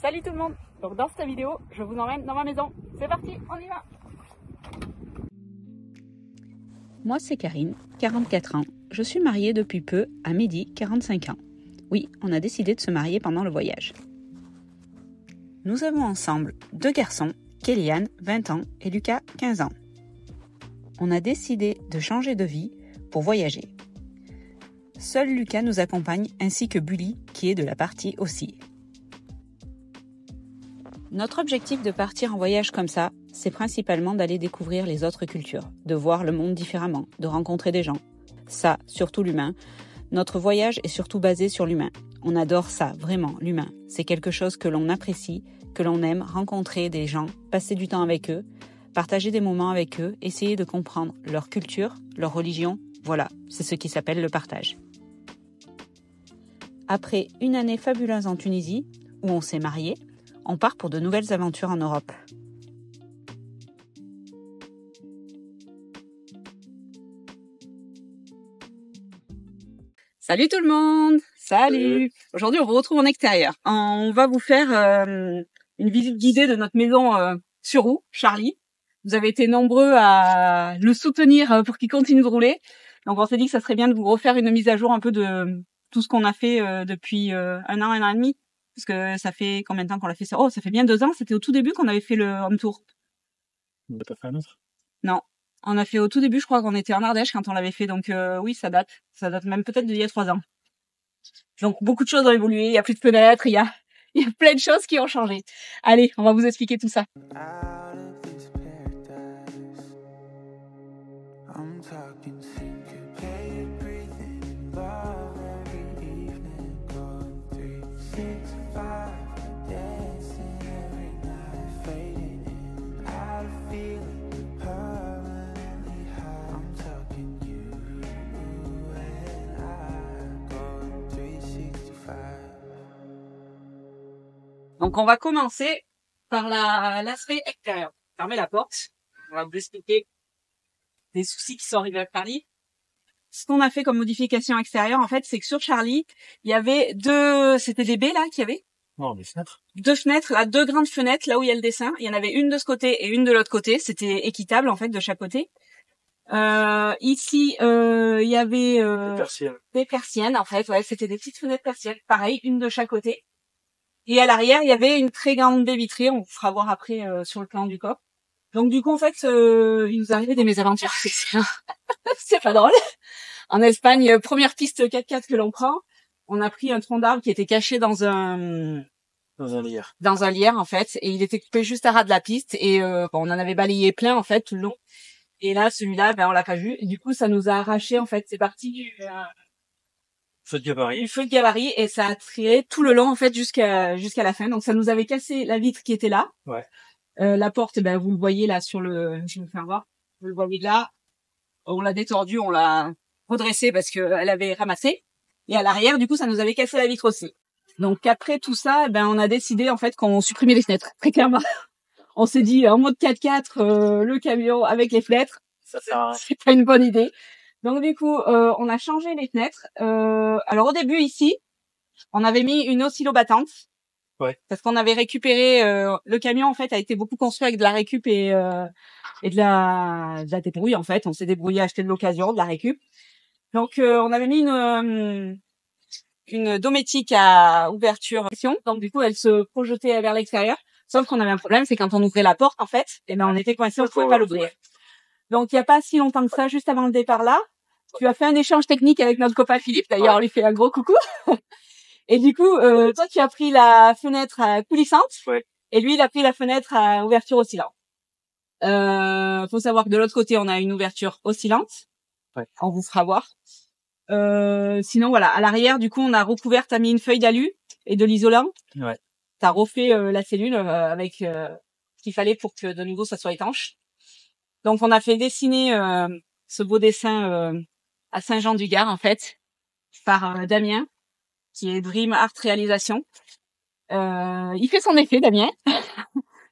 Salut tout le monde. Donc dans cette vidéo, je vous emmène dans ma maison. C'est parti, on y va. Moi c'est Karine, 44 ans. Je suis mariée depuis peu à Mehdi, 45 ans. Oui, on a décidé de se marier pendant le voyage. Nous avons ensemble 2 garçons, Kéliane, 20 ans, et Lucas, 15 ans. On a décidé de changer de vie pour voyager. Seul Lucas nous accompagne ainsi que Bully qui est de la partie aussi. Notre objectif de partir en voyage comme ça, c'est principalement d'aller découvrir les autres cultures, de voir le monde différemment, de rencontrer des gens. Ça, surtout l'humain. Notre voyage est surtout basé sur l'humain. On adore ça, vraiment, l'humain. C'est quelque chose que l'on apprécie, que l'on aime, rencontrer des gens, passer du temps avec eux, partager des moments avec eux, essayer de comprendre leur culture, leur religion. Voilà, c'est ce qui s'appelle le partage. Après une année fabuleuse en Tunisie, où on s'est mariés, on part pour de nouvelles aventures en Europe. Salut tout le monde. Salut. Aujourd'hui, on vous retrouve en extérieur. On va vous faire une visite guidée de notre maison sur roue, Charlie. Vous avez été nombreux à le soutenir pour qu'il continue de rouler. Donc on s'est dit que ça serait bien de vous refaire une mise à jour un peu de tout ce qu'on a fait depuis un an et demi. Parce que ça fait combien de temps qu'on l'a fait ça? Oh, ça fait bien 2 ans. C'était au tout début qu'on avait fait le home tour. On n'a pas fait un autre? Non. On a fait au tout début, je crois qu'on était en Ardèche quand on l'avait fait. Donc oui, ça date. Ça date même peut-être d'il y a 3 ans. Donc beaucoup de choses ont évolué. Il y a plus de fenêtres. Il y a plein de choses qui ont changé. Allez, on va vous expliquer tout ça. Donc on va commencer par l'aspect extérieur. Fermez la porte. On va vous expliquer des soucis qui sont arrivés avec Charlie. Ce qu'on a fait comme modification extérieure, en fait, c'est que sur Charlie, il y avait c'était des baies là qu'il y avait. Non, des fenêtres. 2 fenêtres, là, 2 grandes fenêtres, là où il y a le dessin. Il y en avait une de ce côté et une de l'autre côté. C'était équitable, en fait, de chaque côté. Ici, il y avait des persiennes, en fait. Ouais, c'était des petites fenêtres persiennes. Pareil, une de chaque côté. Et à l'arrière, il y avait une très grande baie vitrée. On vous fera voir après sur le plan du corps. Donc du coup, en fait, il nous arrivait des mésaventures. C'est pas drôle. En Espagne, première piste 4x4 que l'on prend, on a pris un tronc d'arbre qui était caché dans un lierre. Dans un lierre, en fait, et il était coupé juste à ras de la piste. Et on en avait balayé plein, en fait, tout le long. Et là, celui-là, on l'a pas vu. Et du coup, ça nous a arraché, en fait. C'est parti du Feu de gabarit. Du feu de gabarit, et ça a tiré tout le long, en fait, jusqu'à la fin. Donc ça nous avait cassé la vitre qui était là. Ouais. La porte, vous le voyez là sur le, je vais vous faire voir. Vous le voyez là. On l'a détordue, on l'a redressée parce que elle avait ramassé. Et à l'arrière, du coup, ça nous avait cassé la vitre aussi. Donc après tout ça, on a décidé en fait qu'on supprimait les fenêtres. Très clairement. On s'est dit en mode 4x4, le camion avec les fenêtres, Ça sert à rien. c'est pas une bonne idée. Donc du coup, on a changé les fenêtres. Alors au début ici, on avait mis une oscillo-battante. Ouais. Parce qu'on avait récupéré le camion, en fait, a été beaucoup construit avec de la récup et de la débrouille, en fait. On s'est débrouillé à acheter de l'occasion, de la récup. Donc on avait mis une dométique à ouverture. Donc du coup, elle se projetait vers l'extérieur. Sauf qu'on avait un problème, c'est quand on ouvrait la porte, en fait, on était coincé, on pouvait pas l'ouvrir. Donc il y a pas si longtemps que ça, juste avant le départ là, tu as fait un échange technique avec notre copain Philippe. D'ailleurs, on lui fait un gros coucou. Et du coup, toi, tu as pris la fenêtre coulissante. Ouais. Et lui, il a pris la fenêtre à ouverture oscillante. Faut savoir que de l'autre côté, on a une ouverture oscillante. Ouais. On vous fera voir. Sinon, voilà, à l'arrière, du coup, on a recouvert, t'as mis une feuille d'alu et de l'isolant. Ouais. T'as refait la cellule avec ce qu'il fallait pour que de nouveau ça soit étanche. Donc, on a fait dessiner ce beau dessin à Saint-Jean-du-Gard, en fait, par Damien, qui est Dream Art Réalisation. Il fait son effet, Damien.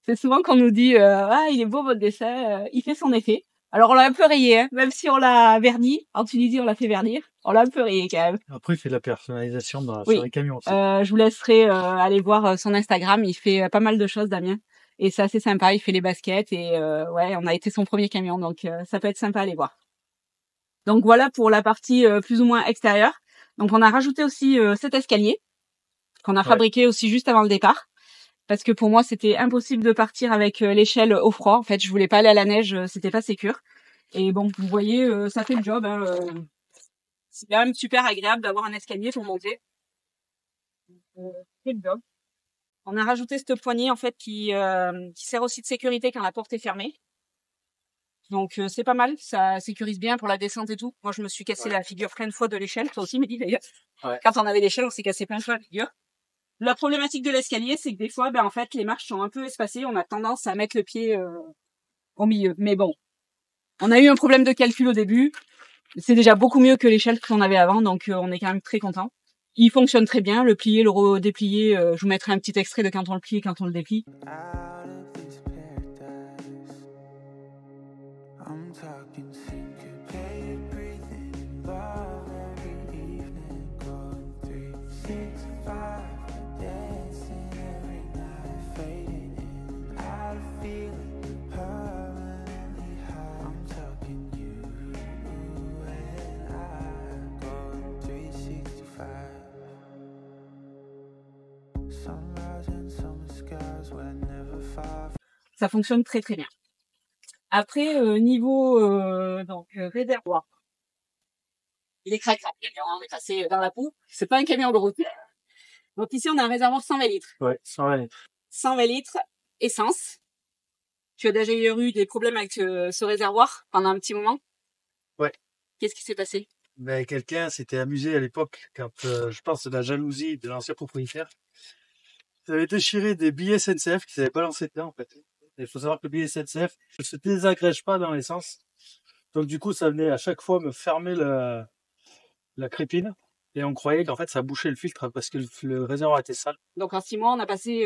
C'est souvent qu'on nous dit ah, il est beau votre dessin. Il fait son effet. Alors on l'a un peu rayé, hein, même si on l'a verni. En Tunisie, on l'a fait vernir. On l'a un peu rayé quand même. Après, il fait de la personnalisation Oui. sur les camions aussi. Je vous laisserai aller voir son Instagram. Il fait pas mal de choses, Damien. Et c'est assez sympa. Il fait les baskets et ouais, on a été son premier camion, donc ça peut être sympa à aller voir. Donc voilà pour la partie plus ou moins extérieure. Donc on a rajouté aussi cet escalier qu'on a fabriqué aussi juste avant le départ. Parce que pour moi, c'était impossible de partir avec l'échelle au froid. En fait, je voulais pas aller à la neige, c'était pas sécure. Et bon, vous voyez, ça fait le job. Hein, c'est quand même super agréable d'avoir un escalier pour monter. C'est le job. On a rajouté cette poignée en fait qui sert aussi de sécurité quand la porte est fermée. Donc c'est pas mal, ça sécurise bien pour la descente et tout. Moi, je me suis cassé la figure plein de fois de l'échelle. Toi aussi, Mehdi, d'ailleurs. Ouais. Quand on avait l'échelle, on s'est cassé plein de fois la figure. La problématique de l'escalier, c'est que des fois, en fait, les marches sont un peu espacées. On a tendance à mettre le pied au milieu. Mais bon, on a eu un problème de calcul au début. C'est déjà beaucoup mieux que l'échelle qu'on avait avant, donc on est quand même très content. Il fonctionne très bien. Le plié, le redéplié, je vous mettrai un petit extrait de quand on le plie et quand on le déplie. Ça fonctionne très très bien. Après, niveau réservoir, il est crac-crac. On est passé dans la boue. C'est pas un camion de route. Donc ici, on a un réservoir 120 litres. Ouais, 120 litres. 120 litres, essence. Tu as déjà eu des problèmes avec ce réservoir pendant un petit moment? Ouais. Qu'est-ce qui s'est passé? Ben, quelqu'un s'était amusé à l'époque, quand je pense de la jalousie de l'ancien propriétaire. Il avait déchiré des billets SNCF qui s'avaient balancé dedans, en fait. Il faut savoir que le billet SNCF ne se désagrège pas dans l'essence. Donc, du coup, ça venait à chaque fois me fermer la crépine. Et on croyait qu'en fait, ça bouchait le filtre parce que le réservoir était sale. Donc, en 6 mois, on a passé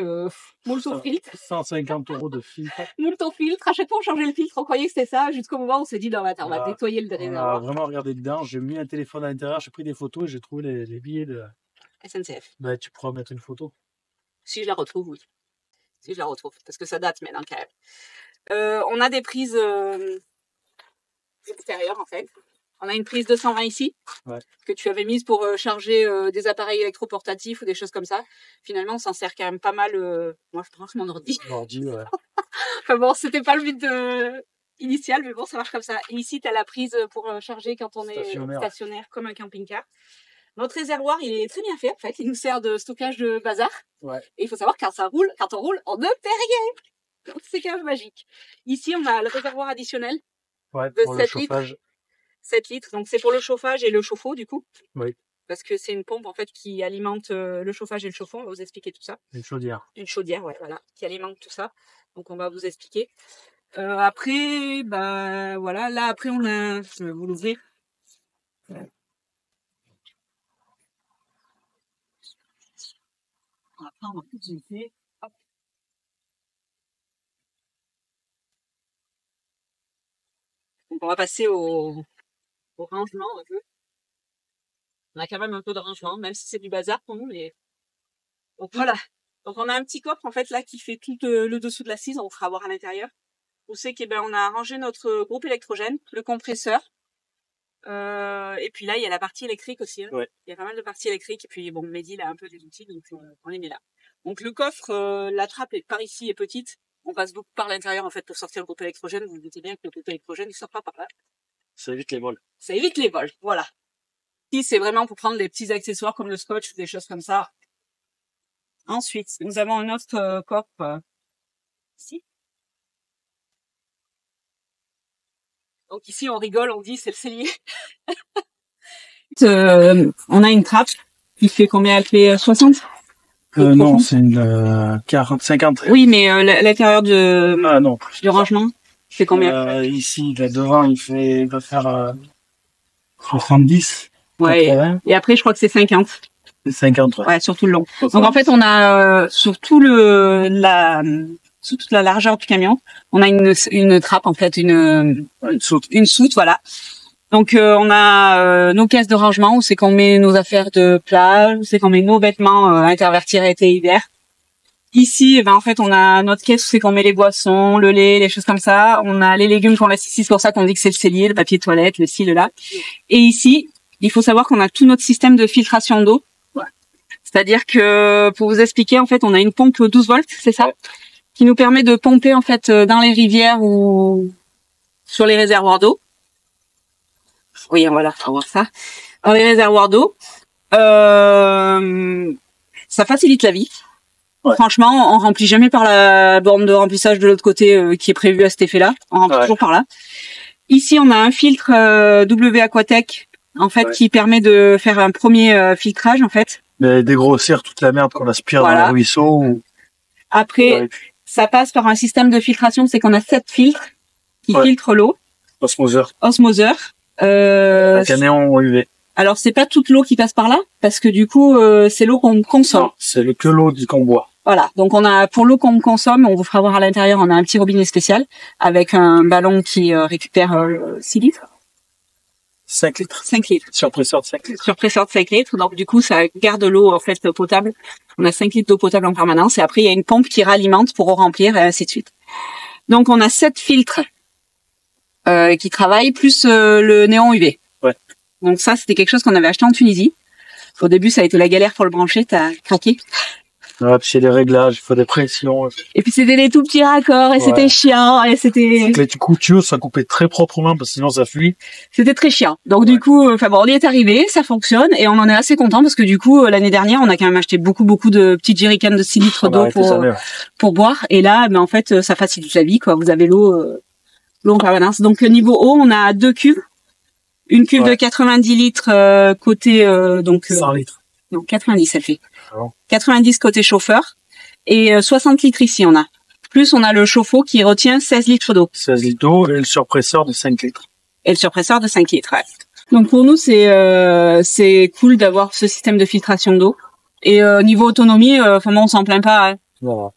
moult au filtre. 150 € de filtre. Moult au filtre. À chaque fois, on changeait le filtre. On croyait que c'était ça. Jusqu'au moment où on s'est dit, non, attends, on va nettoyer le réservoir. On a vraiment regardé dedans. J'ai mis un téléphone à l'intérieur. J'ai pris des photos et j'ai trouvé les billets de SNCF. Ben, tu pourras mettre une photo. Si je la retrouve, oui. Si je la retrouve. Parce que ça date maintenant, quand même. On a des prises extérieures, en fait. On a une prise 220 ici, que tu avais mise pour charger des appareils électroportatifs ou des choses comme ça. Finalement, on s'en sert quand même pas mal. Moi, je branche mon ordi. L'ordi, ouais. Enfin bon, c'était pas le but initial, mais bon, ça marche comme ça. Et ici, tu as la prise pour charger quand on est stationnaire, comme un camping-car. Notre réservoir, il est très bien fait, en fait. Il nous sert de stockage de bazar. Ouais. Et il faut savoir, quand on roule, on ne perd rien. Donc, c'est quand même magique. Ici, on a le réservoir additionnel. Ouais, de pour 7 le chauffage. Litres. 7 litres. Donc, c'est pour le chauffage et le chauffe-eau, du coup. Oui. Parce que c'est une pompe, en fait, qui alimente le chauffage et le chauffe-eau. On va vous expliquer tout ça. Une chaudière. Une chaudière, ouais, voilà. Qui alimente tout ça. Donc, on va vous expliquer. Après, voilà. Là, après, on a... Je vais vous l'ouvrir. Après, on va tout jeter. Hop. Donc, on va passer au rangement, un peu. On a quand même un peu de rangement, même si c'est du bazar pour nous, mais... Donc, voilà. Donc, on a un petit coffre, en fait, là, qui fait tout le dessous de l'assise. On vous fera voir à l'intérieur. Vous savez on a rangé notre groupe électrogène, le compresseur. Et puis là, il y a la partie électrique aussi. Hein. Ouais. Il y a pas mal de parties électriques. Et puis, bon, Mehdi, il a un peu des outils, donc on les met là. Donc, le coffre, la trappe par ici est petite. On passe beaucoup par l'intérieur, en fait, pour sortir le groupe électrogène. Vous vous doutez bien que le groupe électrogène, il sort pas par là. Ça évite les vols. Ça évite les vols, voilà. Ici, c'est vraiment pour prendre des petits accessoires comme le scotch ou des choses comme ça. Ensuite, nous avons un autre coffre ici. Donc ici, on rigole, on dit c'est le cellier. On a une trappe qui fait combien? Elle fait 60? Non, c'est une 40, 50. Oui, mais l'intérieur du rangement, c'est combien? Ici, là devant, il va faire 70. Ouais. 80. Et après, je crois que c'est 50. C'est 50, ouais. Ouais, sur tout le long. 60. Donc en fait, on a sur tout sous toute la largeur du camion, on a une trappe en fait, une soute, voilà. Donc on a nos caisses de rangement où c'est qu'on met nos affaires de plage, où c'est qu'on met nos vêtements intervertis été hiver. Ici, en fait, on a notre caisse où c'est qu'on met les boissons, le lait, les choses comme ça. On a les légumes qu'on laisse ici, c'est pour ça qu'on dit que c'est le cellier, le papier de toilette, le ci, le là. Et ici, il faut savoir qu'on a tout notre système de filtration d'eau. C'est-à-dire que, pour vous expliquer, en fait, on a une pompe 12 volts, c'est ça, qui nous permet de pomper, en fait, dans les rivières ou sur les réservoirs d'eau. Oui, voilà, on va voir ça. Dans les réservoirs d'eau. Ça facilite la vie. Ouais. Franchement, on remplit jamais par la borne de remplissage de l'autre côté qui est prévue à cet effet-là. On remplit toujours par là. Ici, on a un filtre W Aquatech, en fait, qui permet de faire un premier filtrage, en fait. Mais dégrossir toute la merde qu'on aspire dans les ruisseaux. Ou... Après, ça passe par un système de filtration, c'est qu'on a 7 filtres qui filtrent l'eau. Osmoseur. Avec un néon UV. Alors, c'est pas toute l'eau qui passe par là, parce que du coup, c'est l'eau qu'on consomme. Non, c'est que l'eau qu'on boit. Voilà. Donc, on a, pour l'eau qu'on consomme, on vous fera voir à l'intérieur, on a un petit robinet spécial, avec un ballon qui récupère 6 litres. 5 litres. 5 litres. Surpresseur de 5 litres. Surpresseur de 5 litres. Donc, du coup, ça garde l'eau, en fait, potable. On a 5 litres d'eau potable en permanence. Et après, il y a une pompe qui ralimente pour remplir, et ainsi de suite. Donc, on a 7 filtres, qui travaillent, plus le néon UV. Ouais. Donc ça, c'était quelque chose qu'on avait acheté en Tunisie. Au début, ça a été la galère pour le brancher, t'as craqué. Ouais, puis il y a des réglages, il faut des pressions. Et puis c'était des tout petits raccords, et c'était chiant, et c'était... Les couture, ça coupait très proprement, parce que sinon ça fuit. C'était très chiant. Donc du coup, bon, on y est arrivé, ça fonctionne, et on en est assez content, parce que du coup, l'année dernière, on a quand même acheté beaucoup de petites jerrycans de 6 litres d'eau pour boire. Et là, en fait, ça facilite la vie, quoi. Vous avez l'eau en permanence. Donc niveau eau, on a 2 cuves. Une cuve de 90 litres côté 100 litres. Non, 90 elle fait. 90 côté chauffeur et 60 litres ici on a. Plus on a le chauffe-eau qui retient 16 litres d'eau. 16 litres d'eau et le surpresseur de 5 litres. Et le surpresseur de 5 litres. Ouais. Donc pour nous c'est cool d'avoir ce système de filtration d'eau. Et niveau autonomie, on s'en plaint pas. Hein. Voilà.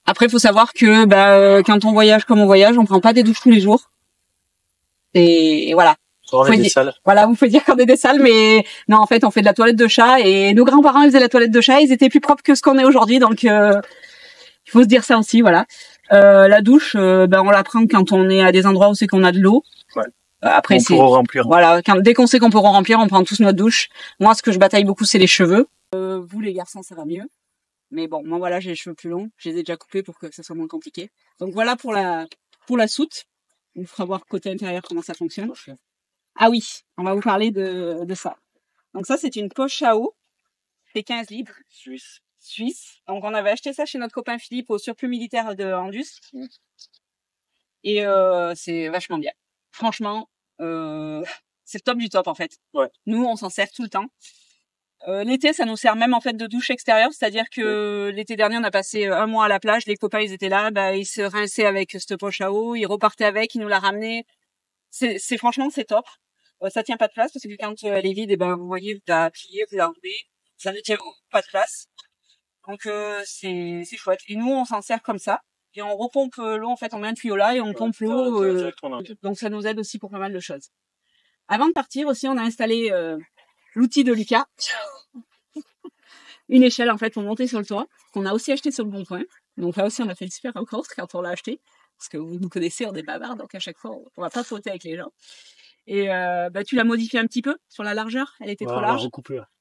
Après il faut savoir que quand on voyage comme on voyage, on prend pas des douches tous les jours. Et voilà. Voilà, vous pouvez dire qu'on est des salles, mais non, en fait, on fait de la toilette de chat et nos grands-parents, ils faisaient la toilette de chat, ils étaient plus propres que ce qu'on est aujourd'hui, donc il faut se dire ça aussi, voilà. La douche, on la prend quand on est à des endroits où c'est qu'on a de l'eau. Ouais. Après, on peut remplir. Voilà, dès qu'on sait qu'on peut remplir, on prend tous notre douche. Moi, ce que je bataille beaucoup, c'est les cheveux. Vous, les garçons, ça va mieux. Mais bon, moi, voilà, j'ai les cheveux plus longs. Je les ai déjà coupés pour que ça soit moins compliqué. Donc voilà pour la soute. On vous fera voir côté intérieur comment ça fonctionne. Ah oui, on va vous parler de ça. Donc ça, c'est une poche à eau. C'est 15 litres. Suisse. Donc on avait acheté ça chez notre copain Philippe au surplus militaire de Andus. Et c'est vachement bien. Franchement, c'est le top du top en fait. Ouais. Nous, on s'en sert tout le temps. L'été, ça nous sert même en fait de douche extérieure, c'est-à-dire que l'été dernier, on a passé un mois à la plage. Les copains, ils étaient là, ils se rinçaient avec cette poche à eau, ils repartaient avec, ils nous la ramenaient. Franchement, c'est top. Ça tient pas de place parce que quand elle est vide, vous voyez, vous la pliez, vous la roulez, ça ne tient pas de place. Donc c'est chouette. Et nous, on s'en sert comme ça. Et on repompe l'eau, en fait, on met un tuyau là et on pompe l'eau. Donc ça nous aide aussi pour pas mal de choses. Avant de partir aussi, on a installé l'outil de Lucas. Une échelle, en fait, pour monter sur le toit, qu'on a aussi acheté sur le Bon Coin. Donc là aussi, on a fait une super rencontre quand on l'a acheté. Parce que vous nous connaissez, on est bavards, donc à chaque fois, on va pas sauter avec les gens. Et tu l'as modifié un petit peu sur la largeur, elle était trop large.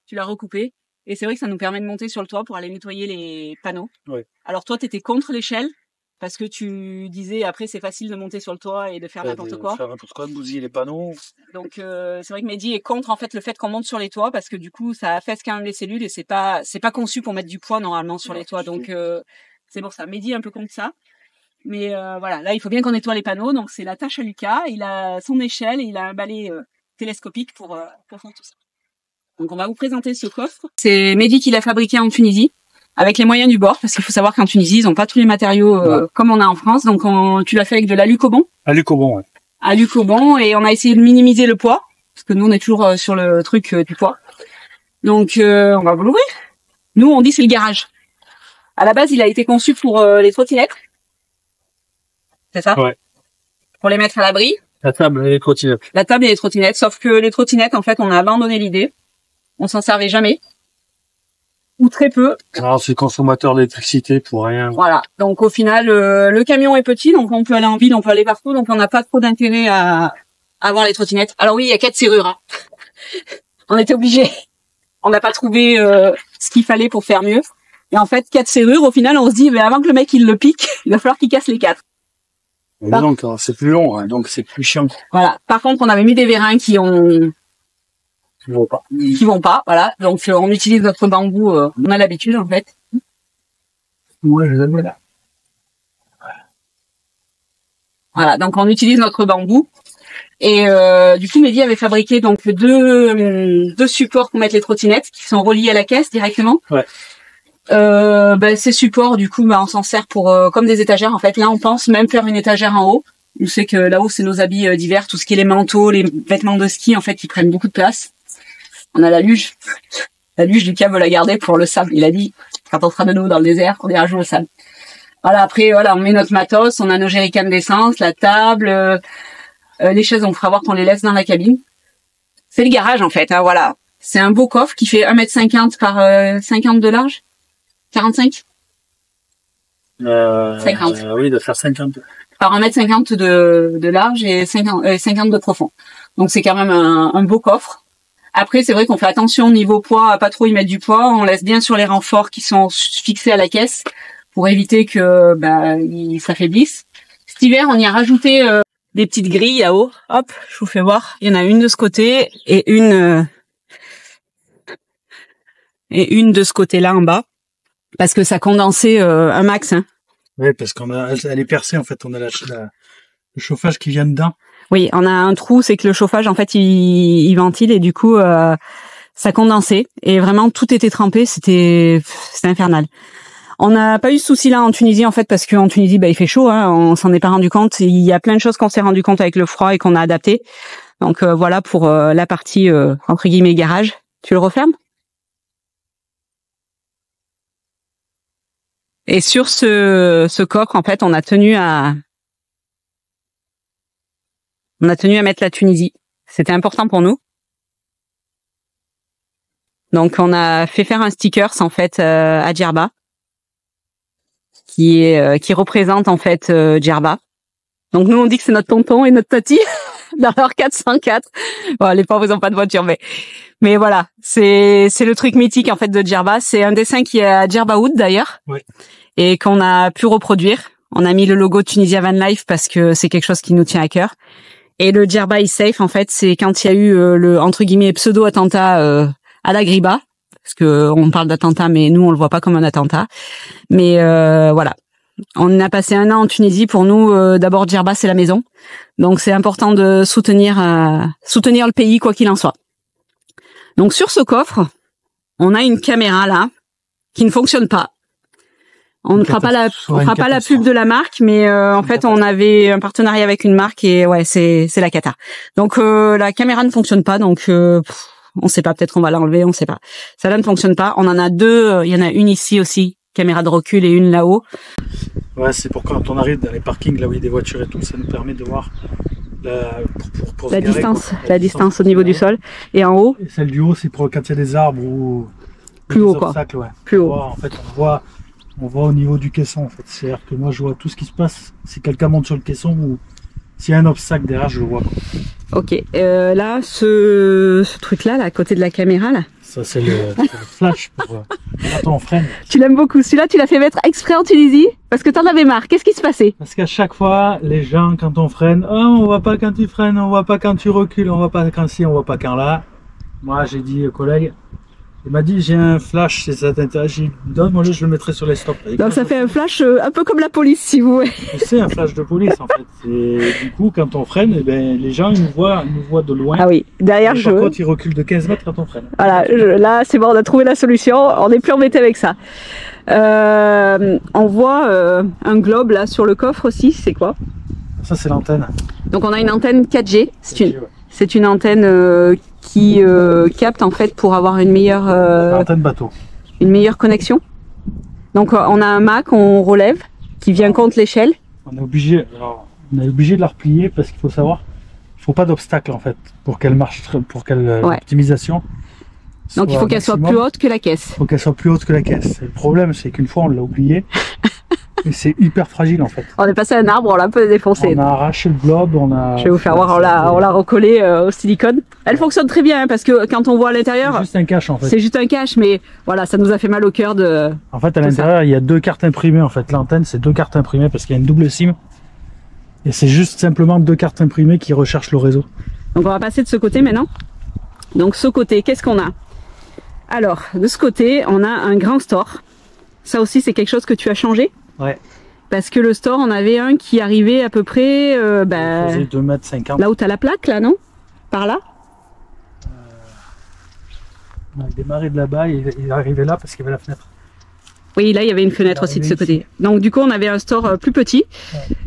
Tu l'as recoupée. Et c'est vrai que ça nous permet de monter sur le toit pour aller nettoyer les panneaux. Ouais. Alors toi, t'étais contre l'échelle parce que tu disais après c'est facile de monter sur le toit et de faire n'importe quoi. Faire n'importe quoi, de bousiller les panneaux. Donc c'est vrai que Mehdi est contre en fait le fait qu'on monte sur les toits parce que du coup ça affaisse quand même les cellules et c'est pas conçu pour mettre du poids normalement sur les toits. Donc c'est pour ça. Mehdi est un peu contre ça. Mais voilà, là il faut bien qu'on nettoie les panneaux, donc c'est la tâche à Lucas. Il a son échelle et il a un balai télescopique pour faire tout ça. Donc on va vous présenter ce coffre. C'est Mehdi qui l'a fabriqué en Tunisie, avec les moyens du bord, parce qu'il faut savoir qu'en Tunisie ils ont pas tous les matériaux comme on a en France. Donc tu l'as fait avec de l'alucobon. Alucobon, ouais. Alucobon, et on a essayé de minimiser le poids, parce que nous on est toujours sur le truc du poids. Donc on va vous l'ouvrir. Nous on dit c'est le garage. À la base il a été conçu pour les trottinettes. c'est ça? Ouais. Pour les mettre à l'abri. La table et les trottinettes. La table et les trottinettes, sauf que les trottinettes, en fait, on a abandonné l'idée. On s'en servait jamais. Ou très peu. Alors, c'est consommateur d'électricité pour rien. Voilà. Donc, au final, le camion est petit, donc on peut aller en ville, on peut aller partout, donc on n'a pas trop d'intérêt à avoir les trottinettes. Alors oui, il y a 4 serrures, hein. On était obligés. On n'a pas trouvé ce qu'il fallait pour faire mieux. Et en fait, 4 serrures, au final, on se dit, mais avant que le mec il le pique, il va falloir qu'il casse les 4. Mais donc, c'est plus long, hein, donc c'est plus chiant. Voilà. Par contre, on avait mis des vérins qui vont pas, voilà. Donc, on utilise notre bambou, on a l'habitude, en fait. Ouais, je les aime là. Voilà. Donc, on utilise notre bambou. Et du coup, Mehdi avait fabriqué donc deux supports pour mettre les trottinettes qui sont reliés à la caisse directement. Ouais. Ces supports, du coup, on s'en sert pour comme des étagères. En fait, là, on pense même faire une étagère en haut. On sait que là-haut, c'est nos habits d'hiver, tout ce qui est les manteaux, les vêtements de ski, en fait, qui prennent beaucoup de place. On a la luge. La luge, Lucas veut la garder pour le sable. Il a dit, quand on sera de nouveau dans le désert, on ira jouer au sable. Voilà. Après, voilà, on met notre matos, on a nos jerrycans d'essence, la table. Les chaises, on fera voir qu'on les laisse dans la cabine. C'est le garage, en fait, hein, voilà. C'est un beau coffre qui fait 1m50 par 50 de large. 45? 50. Oui, de faire 50. Par 1m50 de large et 50 de profond. Donc c'est quand même un beau coffre. Après, c'est vrai qu'on fait attention au niveau poids, à pas trop y mettre du poids. On laisse bien sur les renforts qui sont fixés à la caisse pour éviter que ils s'affaiblissent. Cet hiver, on y a rajouté des petites grilles là-haut. Hop, je vous fais voir. Il y en a une de ce côté et une de ce côté-là en bas. Parce que ça condensait un max. Hein. Oui, parce elle est percée en fait. On a le chauffage qui vient dedans. Oui, on a un trou, c'est que le chauffage en fait il ventile et du coup ça condensait et vraiment tout était trempé. C'était infernal. On n'a pas eu ce souci-là en Tunisie en fait parce qu'en Tunisie il fait chaud. Hein, on s'en est pas rendu compte. Il y a plein de choses qu'on s'est rendu compte avec le froid et qu'on a adapté. Donc voilà pour la partie entre guillemets garage. Tu le refermes? Et sur ce coffre, en fait, on a tenu à mettre la Tunisie. C'était important pour nous. Donc, on a fait faire un stickers, en fait, à Djerba, qui représente, en fait, Djerba. Donc, nous, on dit que c'est notre tonton et notre tati dans leur 404. Bon, les pauvres, ils ont pas de voiture, mais voilà. C'est le truc mythique, en fait, de Djerba. C'est un dessin qui est à Djerba Wood, d'ailleurs. Oui. Et qu'on a pu reproduire. On a mis le logo Tunisia Van Life parce que c'est quelque chose qui nous tient à cœur. Et le Djerba is safe, en fait, c'est quand il y a eu le entre guillemets pseudo attentat à la Griba, parce que on parle d'attentat, mais nous on le voit pas comme un attentat. Mais voilà, on a passé 1 an en Tunisie. Pour nous, d'abord Djerba c'est la maison, donc c'est important de soutenir le pays quoi qu'il en soit. Donc sur ce coffre, on a une caméra là qui ne fonctionne pas. On ne fera pas la pub de la marque, mais en fait, on avait un partenariat avec une marque et ouais, c'est la cata. Donc la caméra ne fonctionne pas, donc on sait pas, peut-être qu'on va l'enlever, on sait pas. Ça là ne fonctionne pas. On en a 2, il y en a une ici aussi, caméra de recul, et une là-haut. Ouais, c'est pour quand on arrive dans les parkings là où il y a des voitures et tout, ça nous permet de voir pour la distance, la distance au niveau du sol. Et en haut. Et celle du haut, c'est pour quand il y a des arbres ou plus haut quoi. Ouais. Plus haut. En fait, on voit au niveau du caisson en fait. C'est-à-dire que moi je vois tout ce qui se passe. Si quelqu'un monte sur le caisson ou s'il y a un obstacle derrière, je le vois. Ok. Là, ce truc-là, là, à côté de la caméra, là. Ça c'est le flash pour quand on freine. Tu l'aimes beaucoup. Celui-là, tu l'as fait mettre exprès en Tunisie parce que t'en avais marre. Qu'est-ce qui se passait? Parce qu'à chaque fois, les gens quand on freine, oh, on voit pas quand tu freines, on voit pas quand tu recules, on voit pas quand ci, on voit pas quand là. Moi, j'ai dit au collègue. Il m'a dit j'ai un flash, si ça t'intéresse, j'ai dit donne-moi je le mettrai sur les stops. Donc ça fait un flash un peu comme la police si vous voulez. C'est un flash de police en fait. Et du coup quand on freine, eh ben, les gens ils nous voient de loin. Ah oui, derrière Par contre ils reculent de 15 mètres quand on freine. Voilà, là c'est bon, on a trouvé la solution, on n'est plus embêté avec ça. On voit un globe là sur le coffre aussi, c'est quoi? Ça c'est l'antenne. Donc on a une antenne 4G, c'est une antenne qui capte en fait pour avoir une meilleure antenne bateau. Une meilleure connexion. Donc on a un mât qu'on relève qui vient contre l'échelle. On est obligé. Alors On est obligé de la replier parce qu'il faut savoir, il faut pas d'obstacle en fait pour qu'elle marche, pour qu'elle l'optimisation. Donc il faut qu'elle soit plus haute que la caisse. Il faut qu'elle soit plus haute que la caisse. Et le problème, c'est qu'une fois on l'a oublié. Et c'est hyper fragile en fait. On est passé à un arbre, on l'a un peu défoncé. On a arraché le blob, on a... Je vais vous faire voir, on l'a recollé au silicone. Elle fonctionne très bien hein, parce que quand on voit à l'intérieur... C'est juste un cache en fait. C'est juste un cache, mais voilà, ça nous a fait mal au cœur de... En fait, à l'intérieur, il y a 2 cartes imprimées en fait. L'antenne, c'est 2 cartes imprimées parce qu'il y a une double SIM. Et c'est juste simplement 2 cartes imprimées qui recherchent le réseau. Donc on va passer de ce côté maintenant. Donc ce côté, qu'est-ce qu'on a? Alors, de ce côté, on a un grand store. Ça aussi, c'est quelque chose que tu as changé? Ouais. Parce que le store, on avait un qui arrivait à peu près... Il faisait 2,50 m. Là où tu as la plaque, là, non? Par là? On a démarré de là-bas et il est arrivé là parce qu'il y avait la fenêtre. Oui, là, il y avait une fenêtre aussi de ce côté. Donc, du coup, on avait un store plus petit.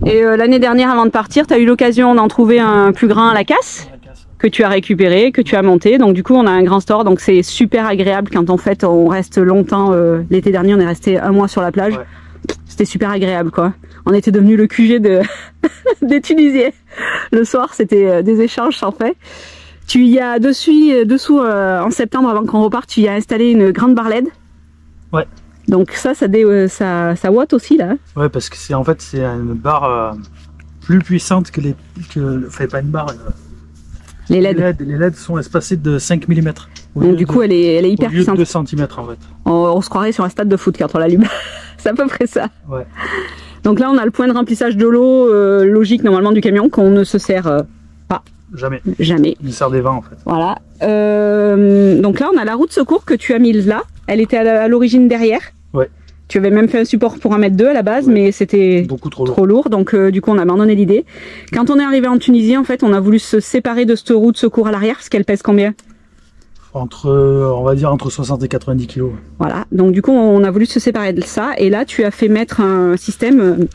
Ouais. Et l'année dernière, avant de partir, tu as eu l'occasion d'en trouver un plus grand à la casse, que tu as récupéré, que tu as monté. Donc, du coup, on a un grand store. Donc, c'est super agréable quand, en fait, on reste longtemps. L'été dernier, on est resté 1 mois sur la plage. Ouais. C'était super agréable, quoi. On était devenu le QG des Tunisiens. Le soir, c'était des échanges sans fait. Tu y as dessous en septembre, avant qu'on reparte, tu y as installé une grande barre LED. Ouais. Donc ça watt aussi là. Ouais, parce que c'est en fait c'est une barre plus puissante que enfin pas une barre. Les LED. Les LED sont espacés de 5 mm. Donc du coup elle est hyper puissante. 2 cm en fait. On se croirait sur un stade de foot quand on l'allume. C'est à peu près ça. Ouais. Donc là on a le point de remplissage de l'eau logique normalement du camion qu'on ne se sert pas. Jamais. Jamais. Il sert des vents en fait. Voilà. Donc là on a la roue de secours que tu as mise là. Elle était à l'origine derrière. Ouais. Tu avais même fait un support pour 1,2 m à la base, ouais. Mais c'était beaucoup trop lourd. Donc du coup on a abandonné l'idée. Quand on est arrivé en Tunisie, en fait, on a voulu se séparer de cette roue de secours à l'arrière parce qu'elle pèse combien? On va dire entre 60 et 90 kg. Voilà. Donc du coup on a voulu se séparer de ça. Et là tu as fait mettre un système.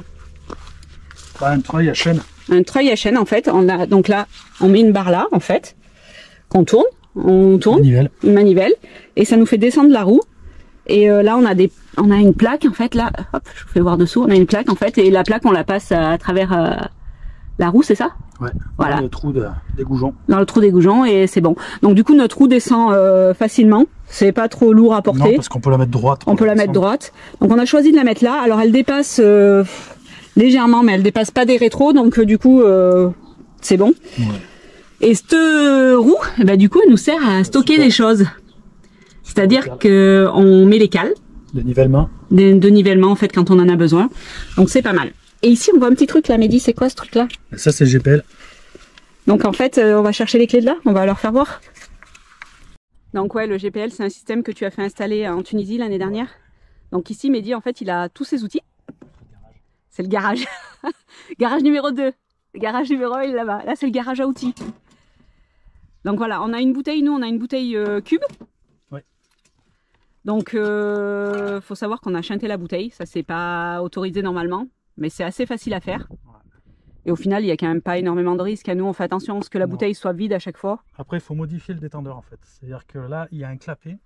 Un treuil à chaîne. Un treuil à chaîne en fait. Donc là on met une barre là en fait qu'on tourne. On tourne. Une manivelle. Et ça nous fait descendre la roue. Et là on a une plaque en fait là, hop, je vous fais voir dessous, on a une plaque en fait et la plaque on la passe à travers la roue, c'est ça? Ouais. Voilà. Dans le trou des goujons. Dans le trou des goujons et c'est bon. Donc du coup notre roue descend facilement, c'est pas trop lourd à porter. Non parce qu'on peut la mettre droite. On peut la mettre droite. Donc on a choisi de la mettre là. Alors elle dépasse légèrement mais elle dépasse pas des rétros donc du coup c'est bon. Ouais. Et cette roue, bah, du coup elle nous sert à stocker des choses. C'est-à-dire que on met les cales. De nivellement. De nivellement en fait quand on en a besoin. Donc c'est pas mal. Et ici on voit un petit truc là, Mehdi, c'est quoi ce truc là? Ça c'est le GPL. Donc en fait on va chercher les clés de là, on va leur faire voir. Donc ouais, le GPL c'est un système que tu as fait installer en Tunisie l'année dernière. Donc ici Mehdi en fait il a tous ses outils. C'est le garage. Garage numéro 2. Le garage numéro 1 il est là-bas. Là c'est le garage à outils. Donc voilà, on a une bouteille, nous on a une bouteille cube. Donc, faut savoir qu'on a chanté la bouteille. Ça, c'est pas autorisé normalement, mais c'est assez facile à faire. Et au final, il y a quand même pas énormément de risques. Nous, on fait attention à ce que la bouteille soit vide à chaque fois. Après, il faut modifier le détendeur en fait. C'est-à-dire que là, il y a un clapet.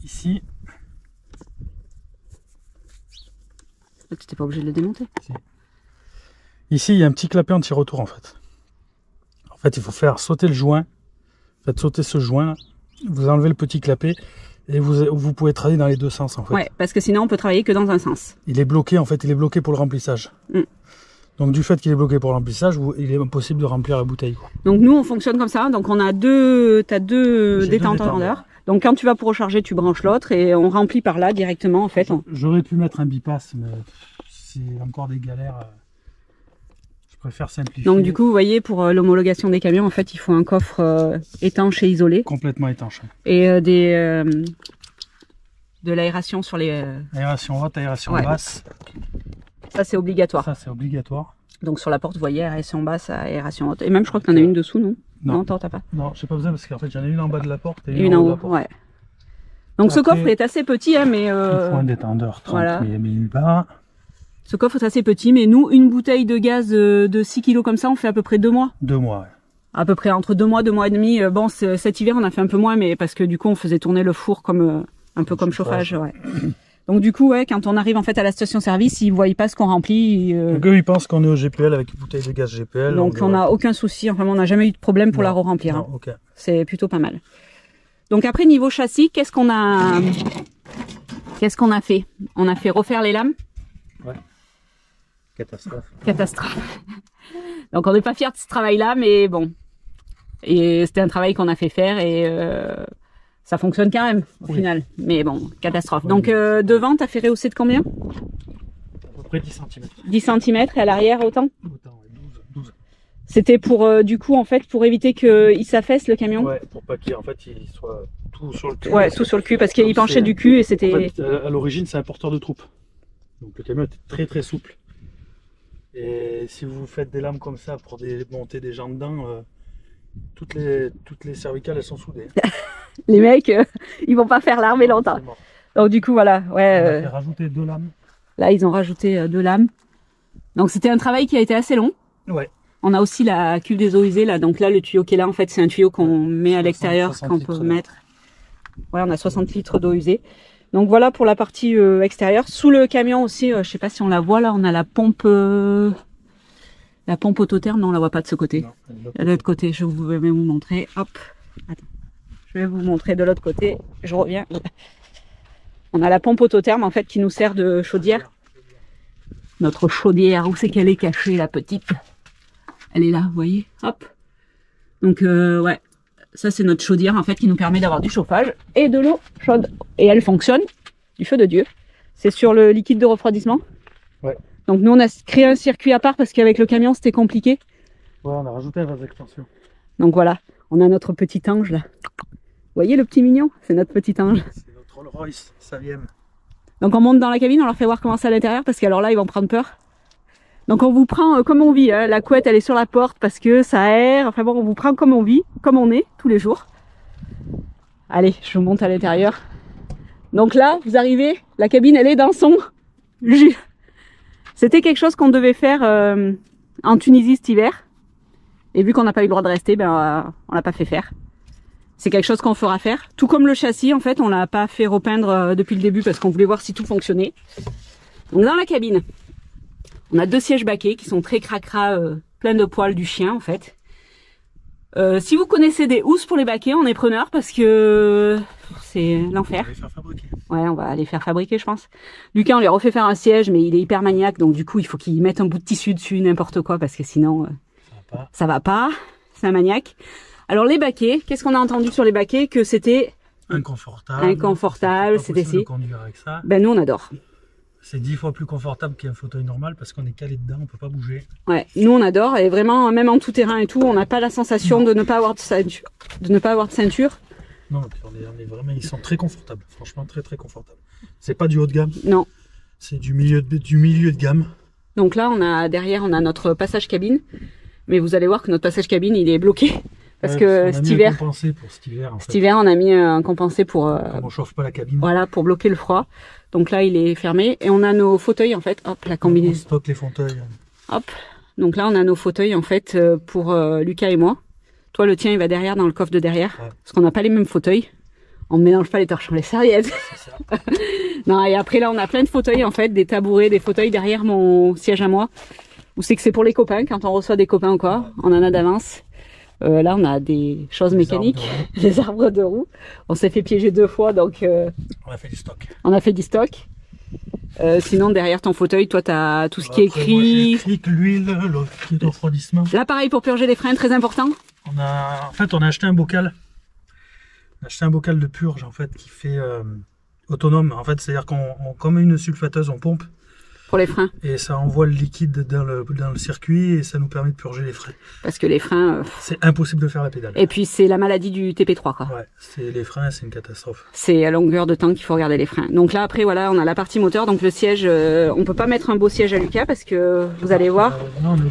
Ici. Tu n'étais pas obligé de le démonter. Si. Ici, il y a un petit clapet anti-retour en fait. En fait, il faut faire sauter le joint. Faites sauter ce joint là. Vous enlevez le petit clapet. Et vous pouvez travailler dans les deux sens en fait. Ouais, parce que sinon on peut travailler que dans un sens. Il est bloqué en fait, il est bloqué pour le remplissage. Mm. Donc du fait qu'il est bloqué pour le remplissage, il est impossible de remplir la bouteille. Quoi. Donc nous on fonctionne comme ça, donc on a t'as deux détendeurs. Donc quand tu vas pour recharger, tu branches l'autre et on remplit par là directement en fait. J'aurais pu mettre un bypass, mais c'est encore des galères. Je préfère simplifier. Donc du coup, vous voyez, pour l'homologation des camions, en fait, il faut un coffre étanche et isolé. Complètement étanche. Et de l'aération sur les... Aération haute, aération basse. Ça, c'est obligatoire. Ça, c'est obligatoire. Donc sur la porte, vous voyez, aération basse, aération haute. Et même, je crois que tu en as une dessous, non? Non, t'as pas. Non, j'ai pas besoin parce qu'en fait, j'en ai une en bas de la porte et une en haut. Ouais. Donc ce coffre est assez petit, hein, mais... Il faut un détendeur, 30 mm. Ce coffre est assez petit, mais nous, une bouteille de gaz de 6 kg comme ça, on fait à peu près 2 mois. 2 mois, ouais. À peu près entre 2 mois, 2 mois et demi. Bon, cet hiver, on a fait un peu moins, mais parce que du coup, on faisait tourner le four comme un peu comme chauffage. Ouais. Donc du coup, ouais, quand on arrive en fait à la station-service, ils voient pas ce qu'on remplit. Donc eux, ils pensent qu'on est au GPL avec une bouteille de gaz GPL. Donc on n'a aucun souci, enfin on n'a jamais eu de problème pour la re-remplir. Non, hein. okay. C'est plutôt pas mal. Donc après niveau châssis, qu'est-ce qu'on a fait? On a fait refaire les lames. Ouais. Catastrophe. Catastrophe. Donc on n'est pas fiers de ce travail-là, mais bon. Et c'était un travail qu'on a fait faire et ça fonctionne quand même au final. Mais bon, catastrophe. Ouais, donc devant, t'as fait rehausser de combien? À peu près 10 cm. 10 cm et à l'arrière autant? Autant, ouais, 12. C'était pour du coup en fait pour éviter qu'il s'affaisse le camion. Ouais, pour pas qu'il il soit tout sur le cul. Ouais, tout sur le cul parce qu'il penchait du cul et c'était. En fait, à l'origine, c'est un porteur de troupe. Donc le camion était très très souple. Et si vous faites des lames comme ça pour monter des gens dedans, toutes les cervicales elles sont soudées. Les mecs, ils vont pas faire l'armée longtemps. Donc du coup voilà, ouais. On a fait rajouter 2 lames. Là ils ont rajouté 2 lames. Donc c'était un travail qui a été assez long. Ouais. On a aussi la cuve des eaux usées là. Donc là le tuyau qui est là en fait c'est un tuyau qu'on met à l'extérieur qu'on peut mettre. Ouais, on a 60 litres d'eau usée. Donc voilà pour la partie extérieure. Sous le camion aussi, je sais pas si on la voit là, on a la pompe autotherme. Non, on la voit pas de ce côté. Non, de l'autre côté, je vais vous montrer. Hop, attends. Je vais vous montrer de l'autre côté. Je reviens. On a la pompe autotherme en fait qui nous sert de chaudière. Notre chaudière, où c'est qu'elle est cachée la petite? Elle est là, vous voyez. Hop. Donc ouais. Ça, c'est notre chaudière, en fait, qui nous permet d'avoir du chauffage et de l'eau chaude. Et elle fonctionne, du feu de Dieu. C'est sur le liquide de refroidissement. Ouais. Donc, nous, on a créé un circuit à part parce qu'avec le camion, c'était compliqué. Ouais, on a rajouté un vase d'extension. Donc, voilà. On a notre petit ange, là. Vous voyez le petit mignon? C'est notre petit ange. C'est notre Rolls Royce, ça vient. Donc, on monte dans la cabine, on leur fait voir comment c'est à l'intérieur parce qu'alors là, ils vont prendre peur. Donc on vous prend comme on vit, hein. La couette elle est sur la porte parce que ça aère, enfin bon on vous prend comme on vit, comme on est tous les jours. Allez, je vous monte à l'intérieur. Donc là, vous arrivez, la cabine elle est dans son jus. C'était quelque chose qu'on devait faire en Tunisie cet hiver. Et vu qu'on n'a pas eu le droit de rester, ben on l'a pas fait faire. C'est quelque chose qu'on fera faire. Tout comme le châssis en fait, on l'a pas fait repeindre depuis le début parce qu'on voulait voir si tout fonctionnait. Donc dans la cabine, on a 2 sièges baquets qui sont très cracra, pleins de poils du chien en fait. Si vous connaissez des housses pour les baquets, on est preneur parce que c'est l'enfer. On va les faire fabriquer. Ouais, on va les faire fabriquer je pense. Lucas on lui a refait faire un siège mais il est hyper maniaque donc du coup il faut qu'il mette un bout de tissu dessus, n'importe quoi parce que sinon ça va pas. C'est un maniaque. Alors les baquets, qu'est-ce qu'on a entendu sur les baquets? Que c'était inconfortable, c'était si. Ben nous on adore. C'est 10 fois plus confortable qu'un fauteuil normal parce qu'on est calé dedans, on peut pas bouger. Ouais, nous on adore et vraiment même en tout terrain et tout, on n'a pas la sensation de ne pas avoir de ceinture. Non, on est vraiment, ils sont très confortables, franchement très très confortables. C'est pas du haut de gamme. Non. C'est du milieu de gamme. Donc là, derrière on a notre passage cabine, mais vous allez voir que notre passage cabine il est bloqué parce que cet hiver. Cet hiver, on a mis un compensé pour. Comme on chauffe pas la cabine. Voilà, pour bloquer le froid. Donc là, il est fermé. Et on a nos fauteuils, en fait. Hop, la combinaison. On stocke les fauteuils. Hop. Donc là, on a nos fauteuils, en fait, pour Lucas et moi. Toi, le tien, il va derrière, dans le coffre de derrière. Ouais. Parce qu'on n'a pas les mêmes fauteuils. On ne mélange pas les torchons, les serviettes. C'est ça. Non, et après, là, on a plein de fauteuils, en fait. Des tabourets, des fauteuils derrière mon siège à moi. Où c'est que c'est pour les copains. Quand on reçoit des copains ou quoi, on en a d'avance. Là, on a des choses mécaniques, les arbres de roue. On s'est fait piéger 2 fois, donc on a fait du stock. On a fait du stock. Sinon, derrière ton fauteuil, toi, tu as tout ce qui est écrit. L'huile, le kit de refroidissement. L'appareil pour purger les freins, très important. On a acheté un bocal. On a acheté un bocal de purge, en fait, qui fait autonome. En fait, c'est-à-dire comme une sulfateuse, on pompe. Pour les freins. Et ça envoie le liquide dans le circuit et ça nous permet de purger les freins. Parce que les freins... c'est impossible de faire la pédale. Et puis c'est la maladie du TP3 quoi. Ouais, les freins c'est une catastrophe. C'est à longueur de temps qu'il faut regarder les freins. Donc là après voilà, on a la partie moteur, donc le siège, on peut pas mettre un beau siège à Lucas parce que vous allez voir,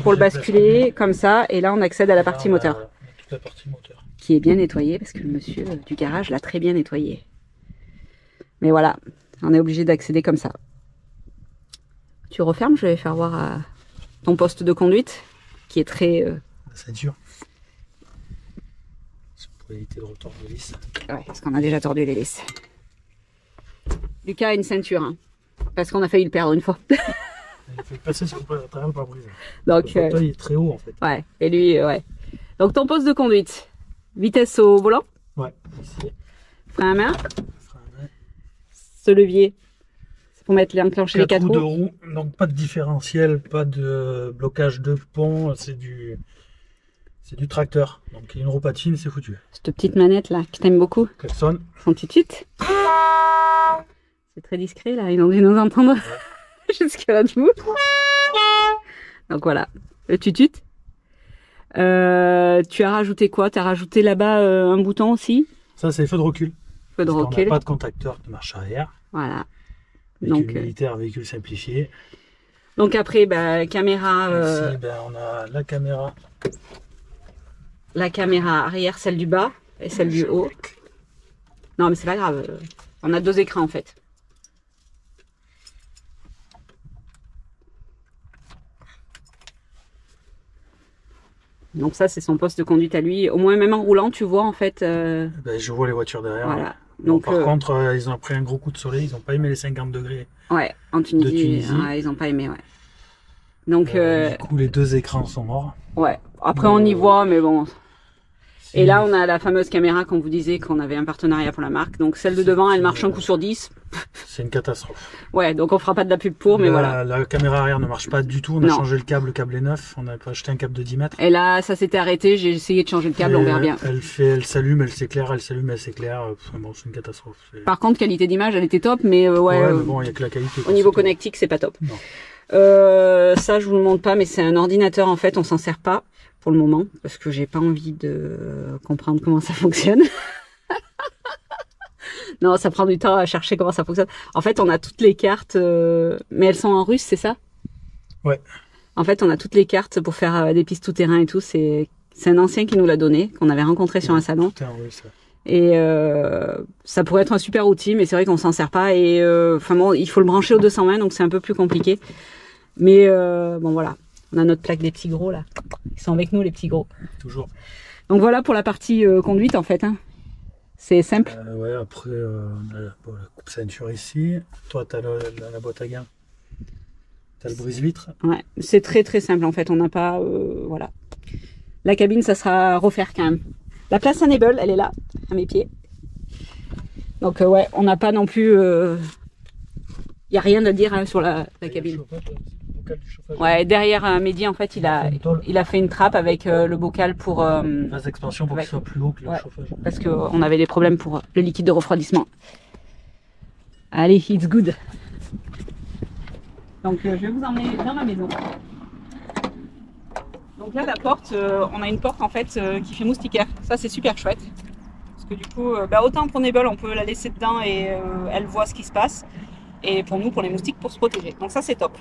pour le basculer comme ça, et là on accède à la partie moteur. Toute la partie moteur. Qui est bien nettoyée parce que le monsieur du garage l'a très bien nettoyé. Mais voilà, on est obligé d'accéder comme ça. Tu refermes, je vais faire voir à ton poste de conduite, qui est très... La ceinture. C'est pour éviter de retorder les lisses. Ouais, parce qu'on a déjà tordu les lisses. Lucas a une ceinture. Hein. parce qu'on a failli le perdre une fois. Il fait passer sur le pare-brise. Donc, le fauteuil est très haut en fait. ouais, et lui, ouais. Donc ton poste de conduite, vitesse au volant, Ouais, ici. frein à main, Frein à main. ce levier, c'est pour mettre enclencher les 4 roues de roues. roue, donc pas de différentiel, pas de blocage de pont, c'est du tracteur. Donc une roue patine, c'est foutu. Cette petite manette là, que t'aimes beaucoup, Klaxon. son tutut. C'est très discret là, ils ont dû nous entendre jusque là debout. Donc voilà, le tutut. Tu as rajouté quoi? Tu as rajouté là-bas un bouton aussi? Ça c'est feu de recul. Feu de On n'a recul. pas de contacteur de marche arrière. Voilà. Véhicule Donc, militaire, véhicule simplifié. donc après, bah, caméra. Ici, ben, on a la caméra. La caméra arrière, celle du bas et celle du haut. Non, mais c'est pas grave. On a 2 écrans en fait. Donc ça, c'est son poste de conduite à lui. Au moins, même en roulant, tu vois en fait. Ben, je vois les voitures derrière. Voilà. Bon, Donc, par contre, ils ont pris un gros coup de soleil. Ils n'ont pas aimé les 50 degrés. ouais, en Tunisie, de Tunisie. Ils ont pas aimé, ouais. Donc, Du coup, les 2 écrans sont morts. ouais. Après, on y voit, mais bon. Si- Et là, on a la fameuse caméra qu'on vous disait qu'on avait un partenariat pour la marque. Donc, celle de devant, elle marche un coup sur 10. c'est une catastrophe. Ouais, donc on fera pas de la pub pour, mais voilà. La caméra arrière ne marche pas du tout. On a Non. changé le câble est neuf. On a acheté un câble de 10 mètres. Et là, ça s'était arrêté. J'ai essayé de changer le câble, on verra bien. Elle s'allume, elle s'éclaire, elle s'allume, elle s'éclaire. Bon, c'est une catastrophe. Par contre, qualité d'image, elle était top, mais ouais, Ouais, mais bon, il n'y a que la qualité. au niveau connectique, c'est pas top. Non. Ça, je vous le montre pas, mais c'est un ordinateur, en fait, on s'en sert pas pour le moment, parce que j'ai pas envie de comprendre comment ça fonctionne. Non, ça prend du temps à chercher comment ça fonctionne. En fait, on a toutes les cartes, mais elles sont en russe, c'est ça? Ouais. En fait, on a toutes les cartes pour faire des pistes tout-terrain et tout. C'est un ancien qui nous l'a donné, qu'on avait rencontré sur un salon. Putain, oui, ça. Et ça pourrait être un super outil, mais c'est vrai qu'on s'en sert pas. Et enfin bon, il faut le brancher au 220, donc c'est un peu plus compliqué. Mais bon voilà, on a notre plaque des petits gros là. Ils sont avec nous les petits gros. Toujours. Donc voilà pour la partie conduite en fait. Hein. C'est simple. Ouais, après, on a la coupe ceinture ici. Toi, tu as la boîte à gain. Tu as le brise-vitre. Ouais, c'est très très simple en fait. On n'a pas, voilà. La cabine, ça sera à refaire quand même. La place Enable, elle est là, à mes pieds. Donc ouais, on n'a pas non plus, y a rien à dire hein, sur la cabine. Ouais, derrière Mehdi, en fait, il a fait une trappe avec le bocal pour... Phase d'expansion pour avec- qu'il soit plus haut que le Ouais. chauffage. parce qu'on avait des problèmes pour le liquide de refroidissement. Allez, it's good. Donc, je vais vous emmener dans ma maison. Donc là, la porte, on a une porte en fait qui fait moustiquaire. Ça, c'est super chouette. Parce que du coup, autant pour Nebel, on peut la laisser dedans et elle voit ce qui se passe. Et pour nous, pour les moustiques, pour se protéger. Donc ça, c'est top.